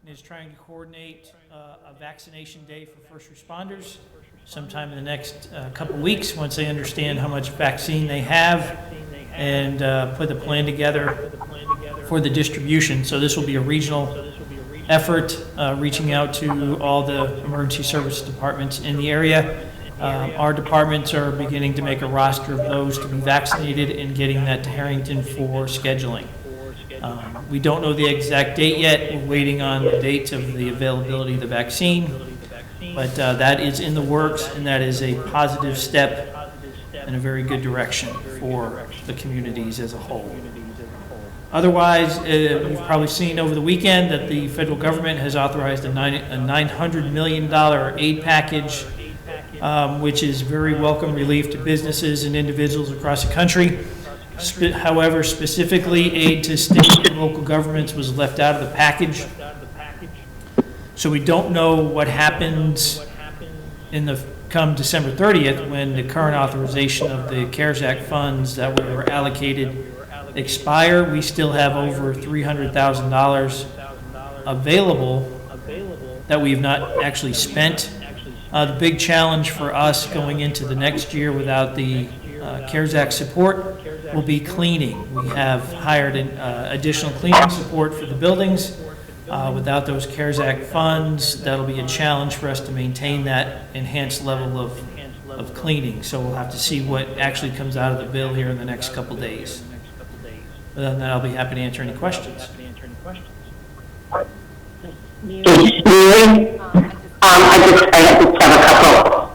and is trying to coordinate a vaccination day for first responders sometime in the next couple weeks once they understand how much vaccine they have and put the plan together for the distribution. So this will be a regional effort, reaching out to all the emergency service departments in the area. Our departments are beginning to make a roster of those to be vaccinated and getting that to Harrington for scheduling. We don't know the exact date yet. We're waiting on the dates of the availability of the vaccine, but that is in the works, and that is a positive step in a very good direction for the communities as a whole. Otherwise, you've probably seen over the weekend that the federal government has authorized a $900 million aid package, which is very welcome relief to businesses and individuals across the country. However, specifically, aid to state and local governments was left out of the package. So we don't know what happens come December 30th when the current authorization of the CARES Act funds that were allocated expire. We still have over $300,000 available that we have not actually spent. The big challenge for us going into the next year without the CARES Act support will be cleaning. We have hired additional cleaning support for the buildings. Without those CARES Act funds, that'll be a challenge for us to maintain that enhanced level of cleaning. So we'll have to see what actually comes out of the bill here in the next couple days. Other than that, I'll be happy to answer any questions. I just have a couple.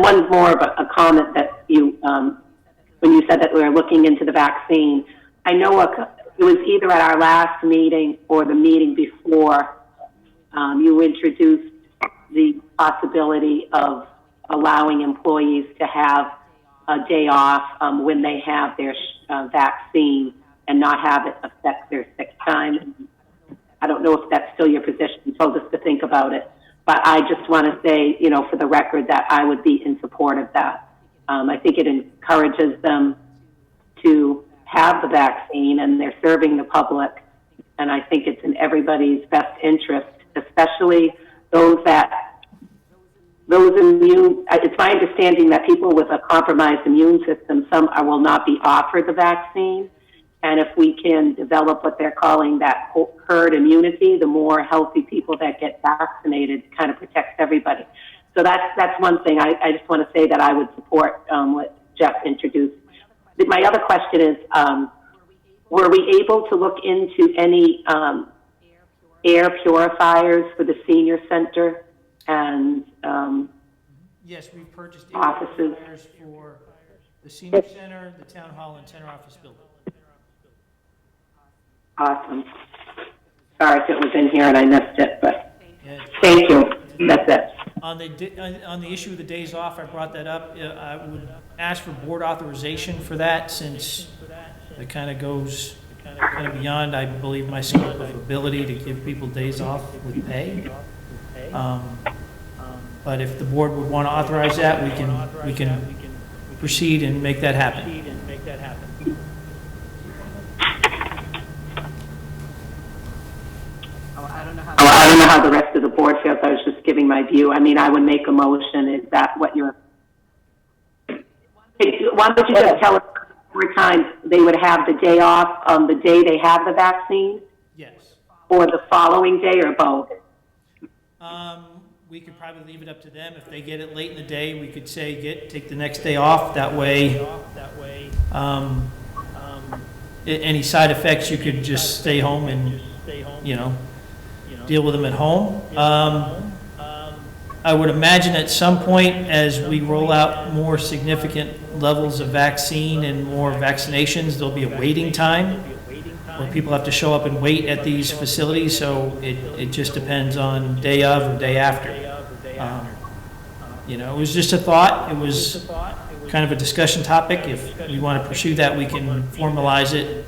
One more of a comment that you, when you said that we were looking into the vaccine. I know it was either at our last meeting or the meeting before you introduced the possibility of allowing employees to have a day off when they have their vaccine and not have it affect their sick time. I don't know if that's still your position. You told us to think about it. But I just want to say, for the record, that I would be in support of that. I think it encourages them to have the vaccine, and they're serving the public. And I think it's in everybody's best interest, especially those immune. It's my understanding that people with a compromised immune system, some will not be offered the vaccine. And if we can develop what they're calling that herd immunity, the more healthy people that get vaccinated kind of protects everybody. So that's one thing. I just want to say that I would support what Jeff introduced. My other question is, were we able to look into any air purifiers for the senior center and Yes, we've purchased air offices? purifiers for the senior center, the town hall, and center office building. Awesome. Sorry if it was in here and I missed it, but Yeah. thank you. That's it. On the issue of the days off, I brought that up. I would ask for board authorization for that, since it kind of goes kind of beyond, I believe, my scope of ability to give people days off with pay. But if the board would want to authorize that, we can proceed and make that happen. I don't know how the rest of the board feels. I was just giving my view. I mean, I would make a motion. Is that what you're... Why don't you just tell us every time they would have the day off on the day they have the vaccine? Yes. Or the following day, or both? We could probably leave it up to them. If they get it late in the day, we could say take the next day off. That way, any side effects, you could just stay home and, deal with them at home. I would imagine at some point, as we roll out more significant levels of vaccine and more vaccinations, there'll be a waiting time where people have to show up and wait at these facilities. So it just depends on day of or day after. It was just a thought. It was kind of a discussion topic. If we want to pursue that, we can formalize it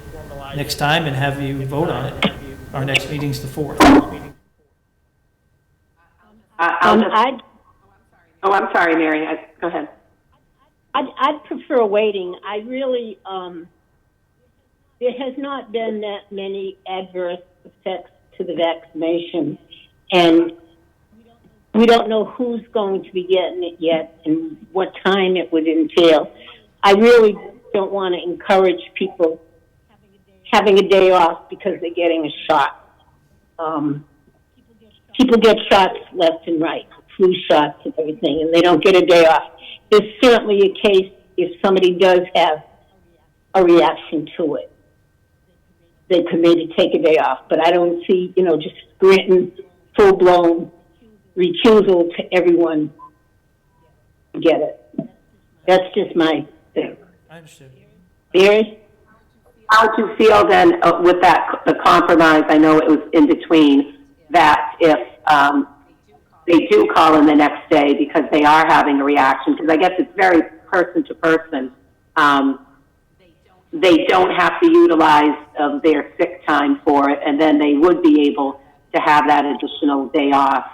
next time and have you vote on it. Our next meeting's the 4th. I'm sorry, Mary. Go ahead. I'd prefer waiting. I really, there has not been that many adverse effects to the vaccination, and we don't know who's going to be getting it yet and what time it would entail. I really don't want to encourage people having a day off because they're getting a shot. People get shots left and right, flu shots and everything, and they don't get a day off. There's certainly a case if somebody does have a reaction to it. They could maybe take a day off, but I don't see, just granting full-blown recusal to everyone to get it. That's just my thing. I understood. Mary? How would you feel then with the compromise? I know it was in between, that if they do call in the next day because they are having a reaction, because I guess it's very person to person, they don't have to utilize their sick time for it, and then they would be able to have that additional day off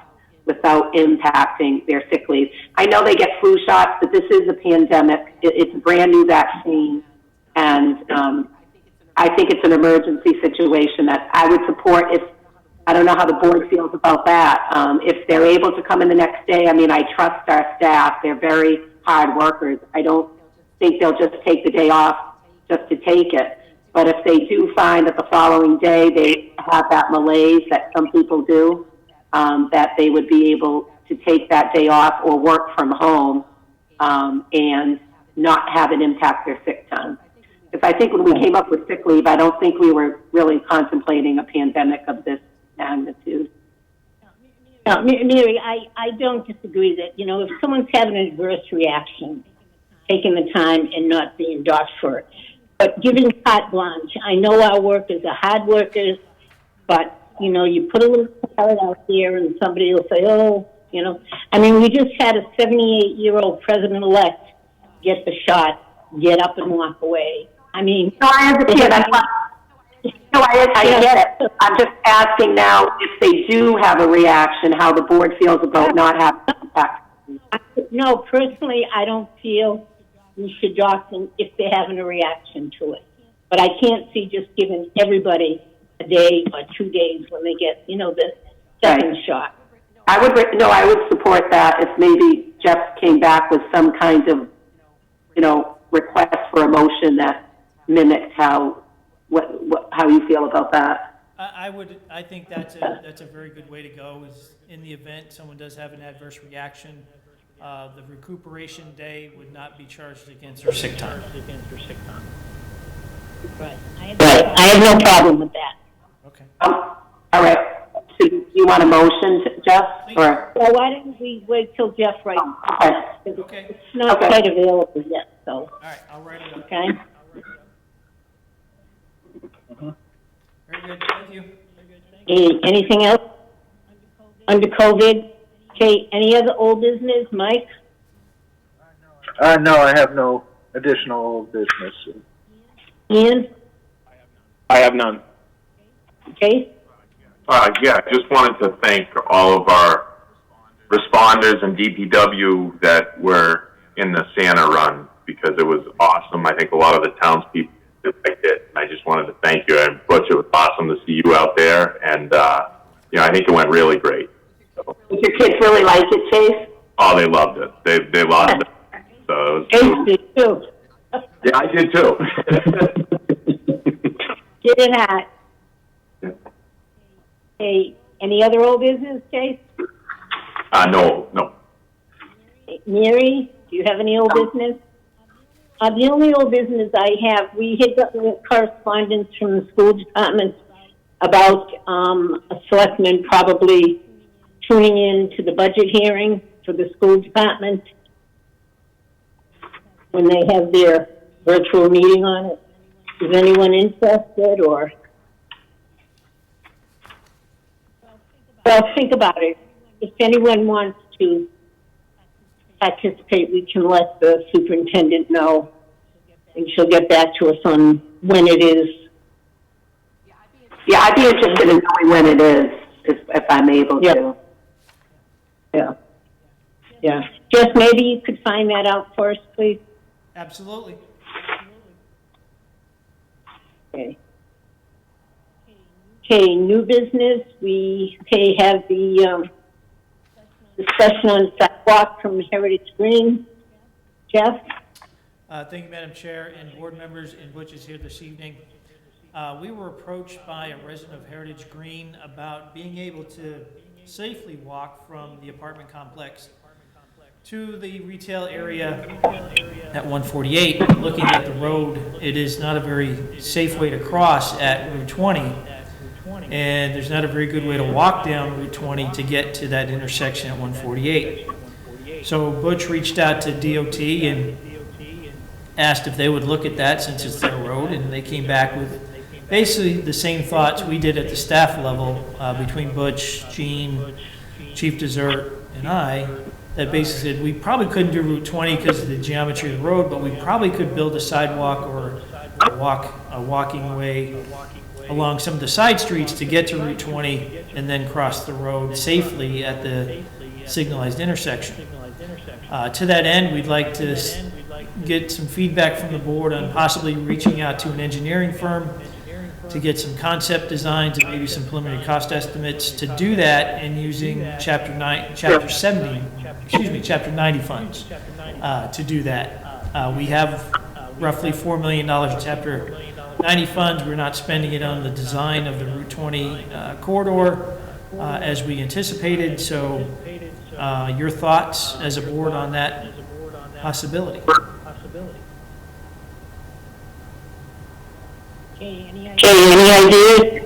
without impacting their sick leave. I know they get flu shots, but this is a pandemic. It's a brand new vaccine, and I think it's an emergency situation that I would support. If I don't know how the board feels about that. If they're able to come in the next day, I mean, I trust our staff. They're very hard workers. I don't think they'll just take the day off just to take it. But if they do find that the following day they have that malaise that some people do, that they would be able to take that day off or work from home and not have it impact their sick time. Because I think when we came up with sick leave, I don't think we were really contemplating a pandemic of this magnitude. No, Mary, I don't disagree that, if someone's having an adverse reaction, taking the time and not being docked for it. But giving carte blanche, I know our workers are hard workers, but, you put a little carrot out there and somebody will say, we just had a 78-year-old president-elect get the shot, get up and walk away. No, I understand. I get it. I'm just asking now if they do have a reaction, how the board feels about not having impact. No, personally, I don't feel we should dock them if they're having a reaction to it. But I can't see just giving everybody a day or 2 days when they get, the second shot. I would support that if maybe Jeff came back with some kind of, request for a motion that mimics how you feel about that. I think that's a very good way to go. Is in the event someone does have an adverse reaction, the recuperation day would not be charged against her sick time. Right. I have no problem with that. Okay. All right. So you want a motion, Jeff? Or? Well, why don't we wait till Jeff writes? Okay. Okay. It's not Okay. quite available yet, so, All right, I'll write it up. okay? Very good, thank you. Anything else under COVID? Okay, any other old business, Mike? No, I have no additional old business. Ian? I have none. Okay? Yeah, I just wanted to thank all of our responders and DPW that were in the Santa run because it was awesome. I think a lot of the townspeople liked it. And I just wanted to thank you. And Butch, it was awesome to see you out there. And, I think it went really great. So, Did your kids really like it, Chase? oh, they loved it. They loved it. So it was, Tasty, too. yeah, I did too. Get it hot. Hey, any other old business, Chase? No. Mary, do you have any old business? The only old business I have, we had gotten correspondence from the school department about a selectman probably tuning in to the budget hearing for the school department when they have their virtual meeting on it. Is anyone interested or? Well, think about it. If anyone wants to participate, we can let the superintendent know, and she'll get back to us on when it is. Yeah, I'd be interested in knowing when it is, if I'm able to. Yeah. Just maybe you could find that out for us, please. Absolutely. Okay. Okay, new business. We have the discussion on sidewalk from Heritage Green. Jeff? Thank you, Madam Chair, and board members, and Butch is here this evening. We were approached by a resident of Heritage Green about being able to safely walk from the apartment complex to the retail area at 148. Looking at the road, it is not a very safe way to cross at Route 20, and there's not a very good way to walk down Route 20 to get to that intersection at 148. So Butch reached out to DOT and asked if they would look at that since it's their road, and they came back with basically the same thoughts we did at the staff level between Butch, Gene, Chief Dessert, and I, that basically said we probably couldn't do Route 20 because of the geometry of the road, but we probably could build a sidewalk or a walking way along some of the side streets to get to Route 20 and then cross the road safely at the signalized intersection. To that end, we'd like to get some feedback from the board on possibly reaching out to an engineering firm to get some concept designs and maybe some preliminary cost estimates to do that, and using Chapter 90 funds to do that. We have roughly $4 million in Chapter 90 funds. We're not spending it on the design of the Route 20 corridor as we anticipated. So your thoughts as a board on that possibility? Okay, any ideas?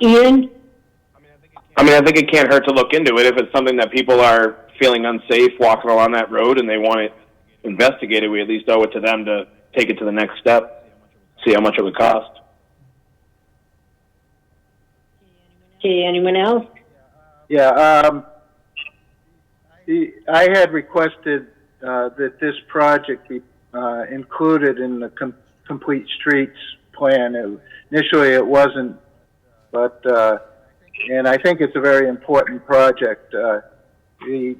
Ian? I mean, I think it can't hurt to look into it. If it's something that people are feeling unsafe walking along that road and they want it investigated, we at least owe it to them to take it to the next step, see how much it would cost. Okay, anyone else? Yeah, I had requested that this project be included in the complete streets plan. Initially, it wasn't, but and I think it's a very important project. The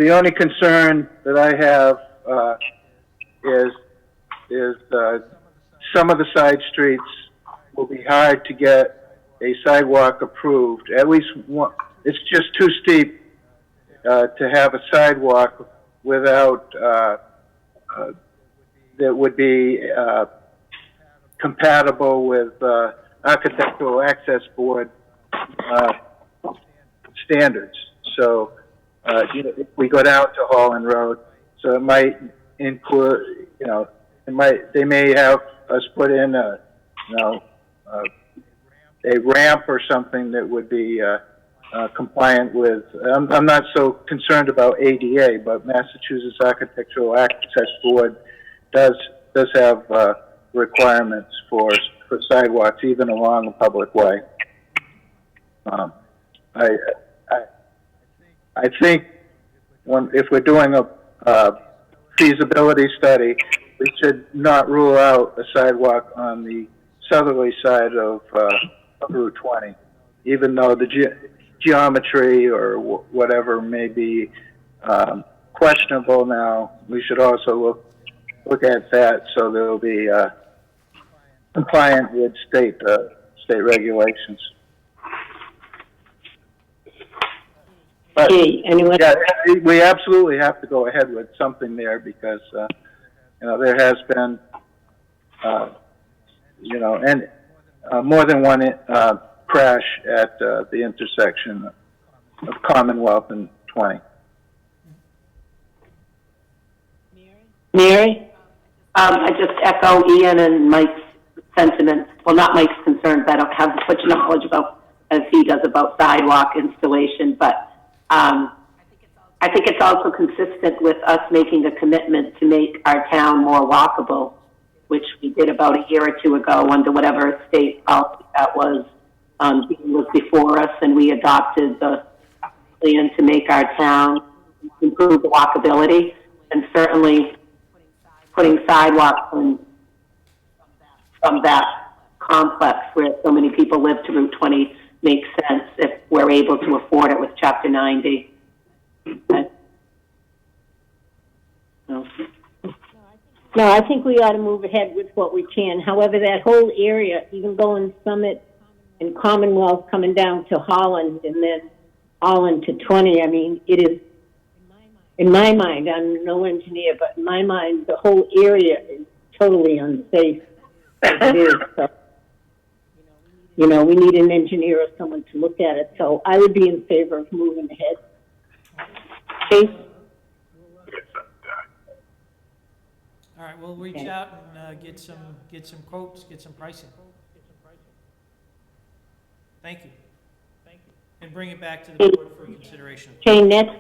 only concern that I have is some of the side streets will be hard to get a sidewalk approved. At least one, it's just too steep to have a sidewalk without that would be compatible with Architectural Access Board standards. So, if we go down to Holland Road, so it might include, they may have us put in a ramp or something that would be compliant with. I'm not so concerned about ADA, but Massachusetts Architectural Access Board does have requirements for sidewalks even along a public way. I think if we're doing a feasibility study, we should not rule out a sidewalk on the southerly side of Route 20, even though the geometry or whatever may be questionable now. We should also look at that so they'll be compliant with state regulations. But, anyone? yeah, we absolutely have to go ahead with something there because there has been and more than one crash at the intersection of Commonwealth and 20. Mary? I just echo Ian and Mike's sentiments. Well, not Mike's concerns. I don't have as much knowledge about as he does about sidewalk installation, but I think it's also consistent with us making a commitment to make our town more walkable, which we did about a year or two ago under whatever state policy that was before us, and we adopted the plan to make our town improve the walkability, and certainly putting sidewalks in from that complex where so many people live to Route 20 makes sense if we're able to afford it with Chapter 90. No, I think we ought to move ahead with what we can. However, that whole area, even going Summit and Commonwealth coming down to Holland and then Holland to 20, I mean, it is, in my mind, I'm no engineer, but in my mind, the whole area is totally unsafe as it is. So, we need an engineer or someone to look at it. So I would be in favor of moving ahead. Chase? All right, we'll reach out and get some quotes, get some pricing. Thank you. And bring it back to the board for consideration. Okay, next.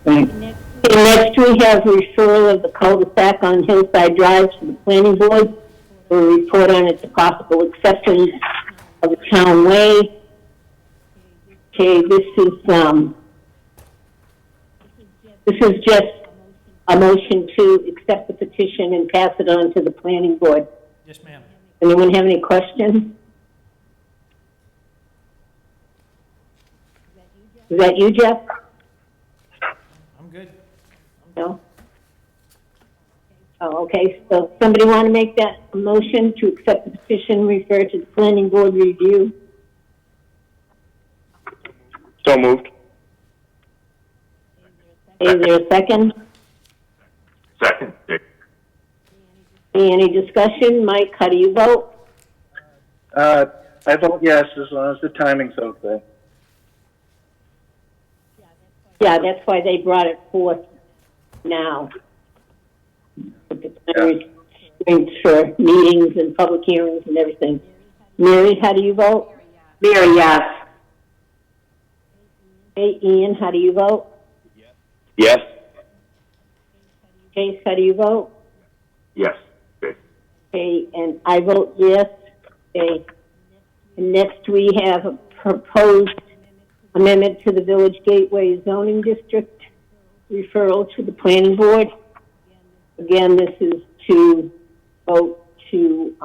Next we have referral of the cul-de-sac on Hillside Drive to the planning board for a report on its possible acceptance of a town way. Okay, this is just a motion to accept the petition and pass it on to the planning board. Yes, ma'am. Anyone have any questions? Is that you, Jeff? I'm good. No? Oh, okay. So somebody want to make that motion to accept the petition, refer to the planning board review? So moved. Is there a second? Second. Any discussion? Mike, how do you vote? I vote yes as long as the timing's okay. Yeah, that's why they brought it forth now. With the time restraints for meetings and public hearings and everything. Mary, how do you vote? Mary, yes. Hey, Ian, how do you vote? Yes. Case, how do you vote? Yes. Okay. Okay, and I vote yes. Okay. And next we have a proposed amendment to the Village Gateway zoning district referral to the planning board. Again, this is to vote to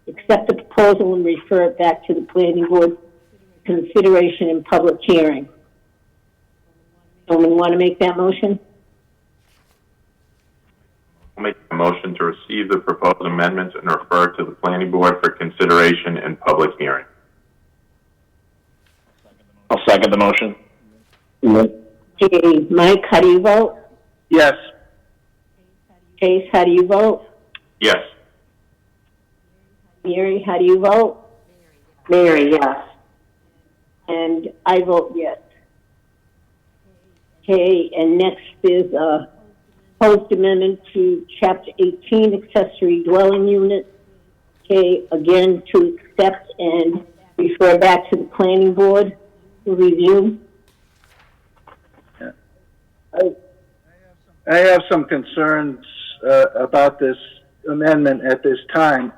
accept the proposal and refer it back to the planning board for consideration in public hearing. Someone want to make that motion? I'll make a motion to receive the proposed amendments and refer to the planning board for consideration in public hearing. I'll second the motion. Okay, Mike, how do you vote? Yes. Chase, how do you vote? Yes. Mary, how do you vote? Mary, yes. And I vote yes. Okay, and next is a proposed amendment to Chapter 18, accessory dwelling unit. Okay, again, to accept and refer back to the planning board for review. I have some concerns about this amendment at this time.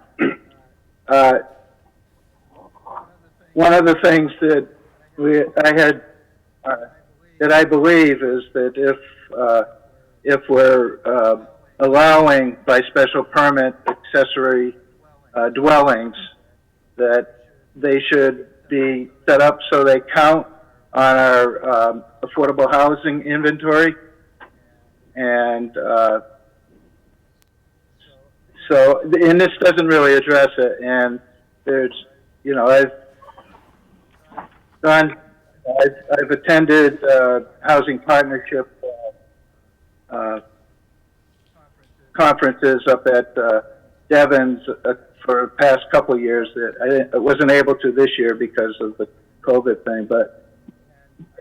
One of the things that that I believe is that if we're allowing by special permit accessory dwellings, that they should be set up so they count on our affordable housing inventory. And and this doesn't really address it. And there's, I've attended housing partnership conferences up at Devon's for the past couple of years. That I wasn't able to this year because of the COVID thing,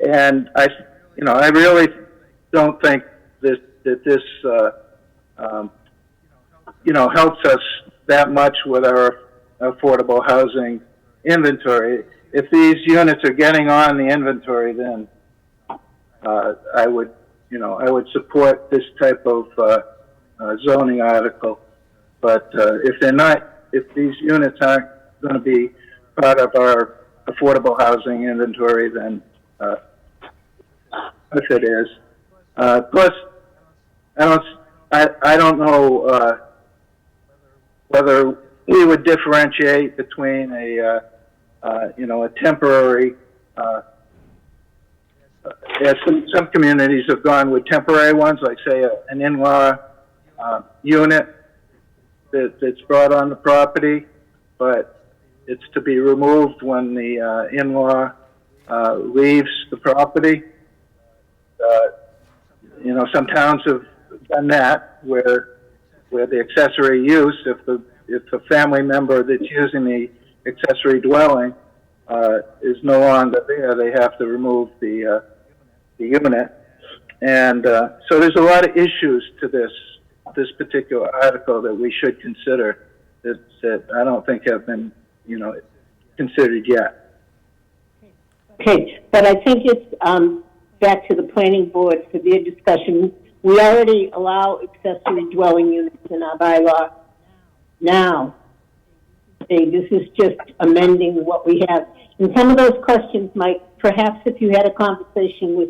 and I really don't think that this helps us that much with our affordable housing inventory. If these units are getting on the inventory, then I would support this type of zoning article. But if they're not, if these units aren't going to be part of our affordable housing inventory, then if it is, plus I don't know whether we would differentiate between a temporary, as some communities have gone with temporary ones, like say an in-law unit that's brought on the property, but it's to be removed when the in-law leaves the property. Some towns have done that where the accessory use, if the family member that's using the accessory dwelling is no longer there, they have to remove the unit. And so there's a lot of issues to this particular article that we should consider that I don't think have been considered yet. Okay, but I think it's back to the planning board for their discussion. We already allow accessory dwelling units in our bylaw now. This is just amending what we have. And some of those questions, Mike, perhaps if you had a conversation with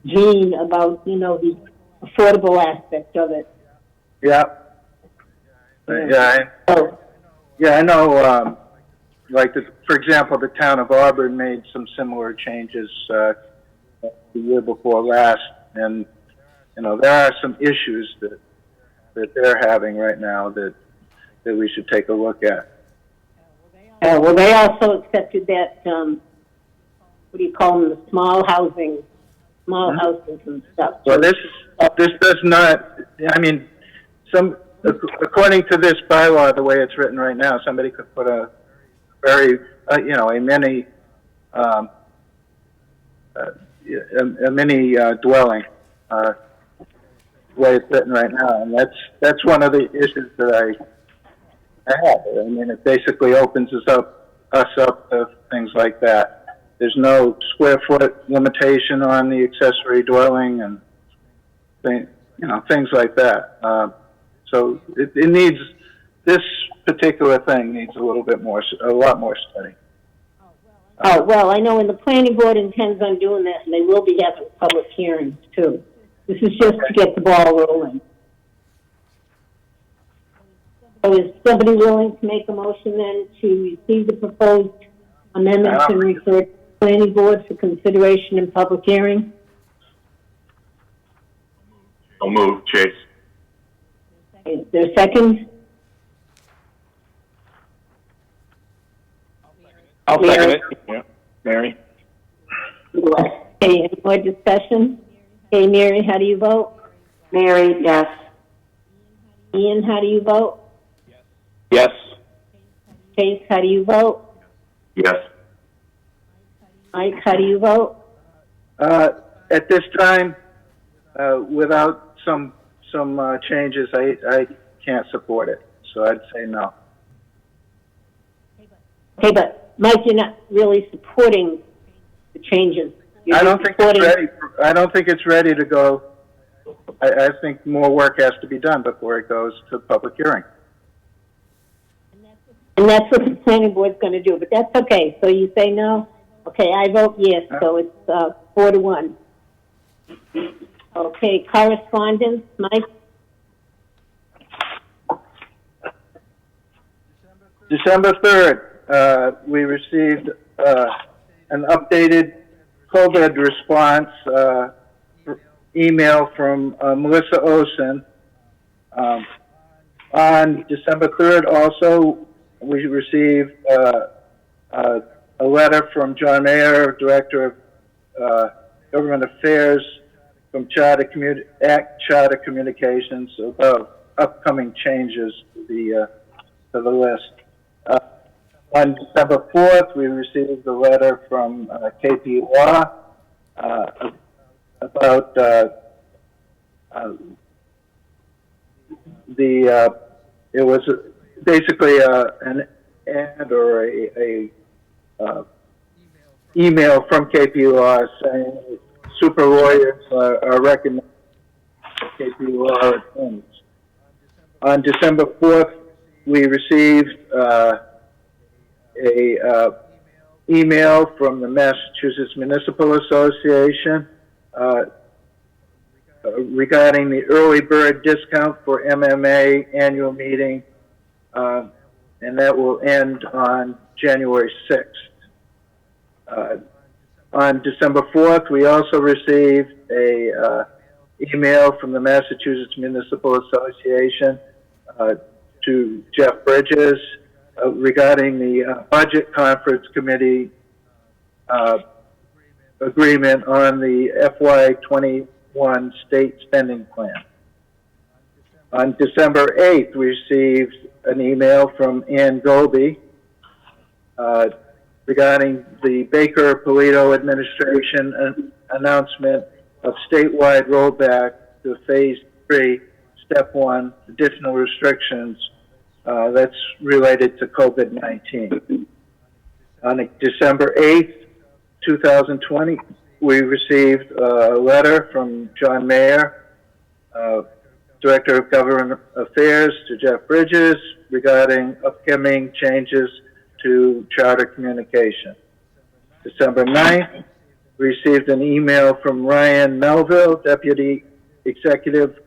Jean about, the affordable aspect of it. Yeah. I know, for example, the town of Auburn made some similar changes the year before last, and there are some issues that they're having right now that we should take a look at. Well, they also accepted that, what do you call them, the small houses and stuff. Well, this does not, according to this bylaw, the way it's written right now, somebody could put a very, a mini dwelling, the way it's written right now. And that's one of the issues that I have. It basically opens us up to things like that. There's no square foot limitation on the accessory dwelling and things like that. So it needs, this particular thing needs a lot more study. Oh, well, I know, and the planning board intends on doing that, and they will be having public hearings too. This is just to get the ball rolling. So is somebody willing to make a motion then to receive the proposed amendments and refer to the planning board for consideration in public hearing? I'll move, Chase. Is there a second? I'll second it. Yeah, Mary. Okay, any more discussion? Okay, Mary, how do you vote? Mary, yes. Ian, how do you vote? Yes. Chase, how do you vote? Yes. Mike, how do you vote? At this time, without some changes, I can't support it. So I'd say no. Okay, but Mike, you're not really supporting the changes. You're I don't just think it's supporting- ready. I don't think it's ready to go. I think more work has to be done before it goes to public hearing. And that's what the planning board's going to do, but that's okay. So you say no? Okay, I vote yes, so it's 4-1. Okay, correspondence, Mike? December 3rd, we received an updated COVID response email from Melissa Olson. On December 3rd, also, we received a letter from John Mayer, Director of Government Affairs, from Charter Communications about upcoming changes to the list. On December 4th, we received a letter from KP Law about it was basically an ad or a email from KP Law saying super lawyers are recommended KP Law attorneys. On December 4th, we received a email from the Massachusetts Municipal Association regarding the early bird discount for MMA annual meeting, and that will end on January 6th. On December 4th, we also received a email from the Massachusetts Municipal Association to Jeff Bridges regarding the Budget Conference Committee agreement on the FY21 state spending plan. On December 8th, we received an email from Ann Goldie regarding the Baker-Polito administration announcement of statewide rollback to Phase 3, Step 1, additional restrictions that's related to COVID-19. On December 8th, 2020, we received a letter from John Mayer, Director of Government Affairs, to Jeff Bridges regarding upcoming changes to Charter Communication. December 9th, we received an email from Ryan Melville, Deputy Executive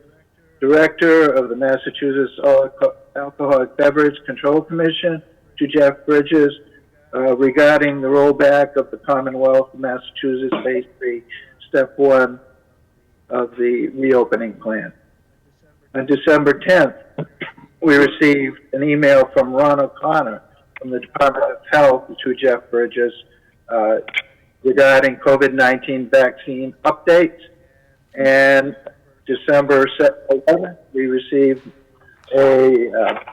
Director of the Massachusetts Alcoholic Beverage Control Commission, to Jeff Bridges regarding the rollback of the Commonwealth of Massachusetts Phase 3, Step 1 of the reopening plan. On December 10th, we received an email from Ron O'Connor from the Department of Health to Jeff Bridges regarding COVID-19 vaccine updates. And December 11th, we received a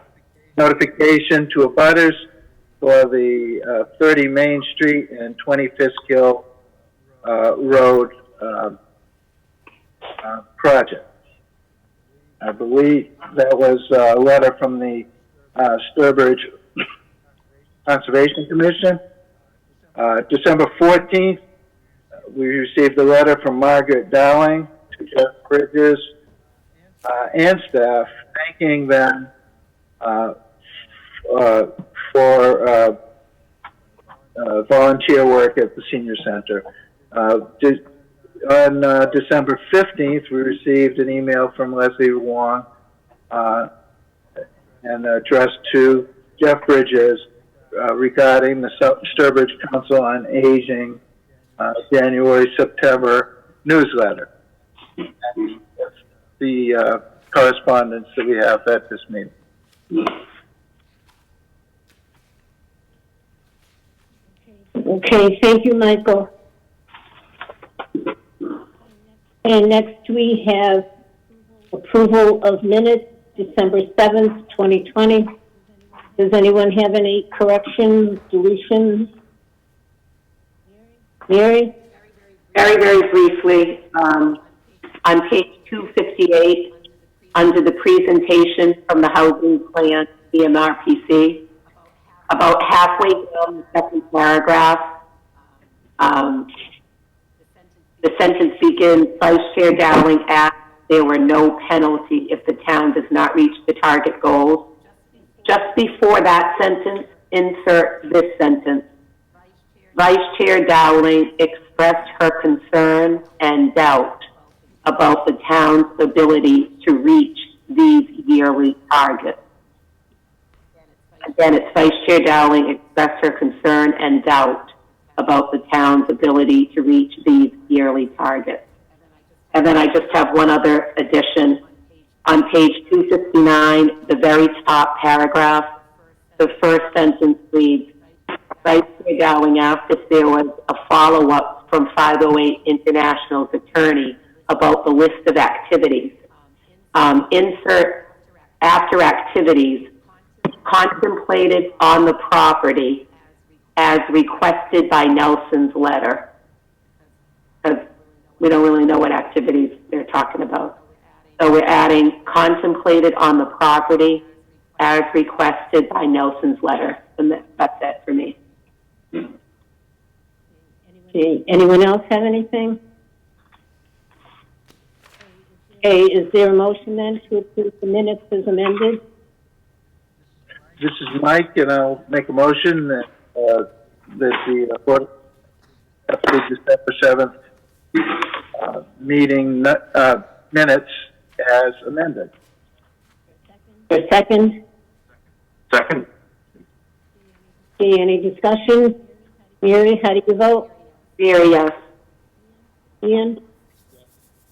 notification to abutters for the 30 Main Street and 20 Fiskill Road project. I believe that was a letter from the Sturbridge Conservation Commission. December 14th, we received a letter from Margaret Dowling to Jeff Bridges and staff, thanking them for volunteer work at the senior center. On December 15th, we received an email from Leslie Wong and addressed to Jeff Bridges regarding the Sturbridge Council on Aging January-September newsletter. And that's the correspondence that we have at this meeting. Okay, thank you, Michael. And next we have approval of minutes, December 7th, 2020. Does anyone have any corrections, deletions? Mary? Very, very briefly, on page 258, under the presentation from the housing plan, CMRPC, about halfway down the second paragraph, the sentence begins, Vice Chair Dowling asked there were no penalty if the town does not reach the target goals. Just before that sentence, insert this sentence. Vice Chair Dowling expressed her concern and doubt about the town's ability to reach these yearly targets. Again, it's Vice Chair Dowling expressed her concern and doubt about the town's ability to reach these yearly targets. And then I just have one other addition. On page 259, the very top paragraph, the first sentence reads, Vice Chair Dowling asked if there was a follow-up from 508 International's attorney about the list of activities. Insert after activities contemplated on the property as requested by Nelson's letter. Because we don't really know what activities they're talking about. So we're adding contemplated on the property as requested by Nelson's letter. And that's it for me. Okay, anyone else have anything? Okay, is there a motion then to approve the minutes as amended? This is Mike, and I'll make a motion that the Board of December 7th meeting minutes as amended. A second? Second? Okay, any discussion? Mary, how do you vote? Mary, yes. Ian?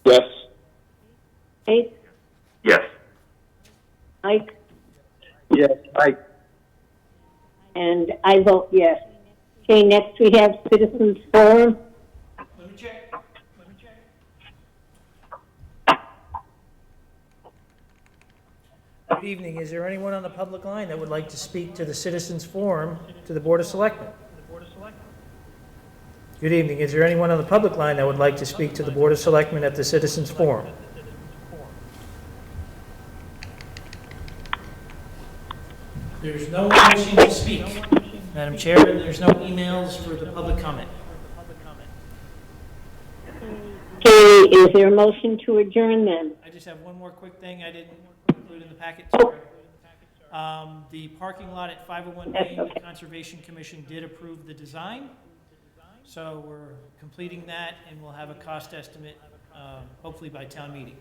Yes. Kate? Yes. Mike? Yes, Mike. And I vote yes. Okay, next we have Citizens Forum. Let me check. Good evening. Is there anyone on the public line that would like to speak to the Citizens Forum to the Board of Selectmen? Good evening. Is there anyone on the public line that would like to speak to the Board of Selectmen at the Citizens Forum? There's no one wishing to speak. Madam Chair, there's no emails for the public comment. Okay, is there a motion to adjourn then? I just have one more quick thing I didn't include in the packet. Sorry. The parking lot at 501 Main, the Conservation Commission did approve the design. So we're completing that, and we'll have a cost estimate, hopefully by town meeting.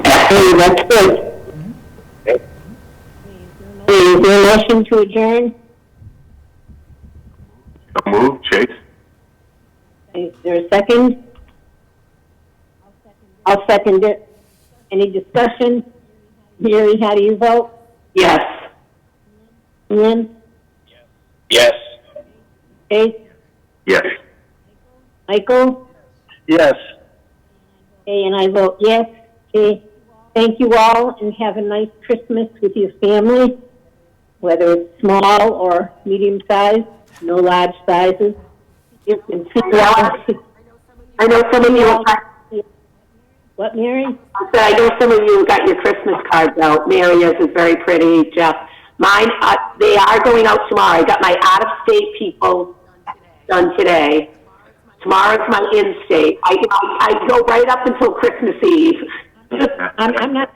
Hey, that's good. Is there a motion to adjourn? So moved, Chase? Is there a second? I'll second it. Any discussion? Mary, how do you vote? Yes. Ian? Yes. Kate? Yes. Michael? Yes. Okay, and I vote yes. Okay, thank you all, and have a nice Christmas with your family, whether it's small or medium size, no large sizes. You can see I know some of you. What, Mary? I know some of you got your Christmas cards out. Maria's is very pretty. Jeff, mine, they are going out tomorrow. I got my out-of-state people done today. Tomorrow's my in-state. I go right up until Christmas Eve. I'm not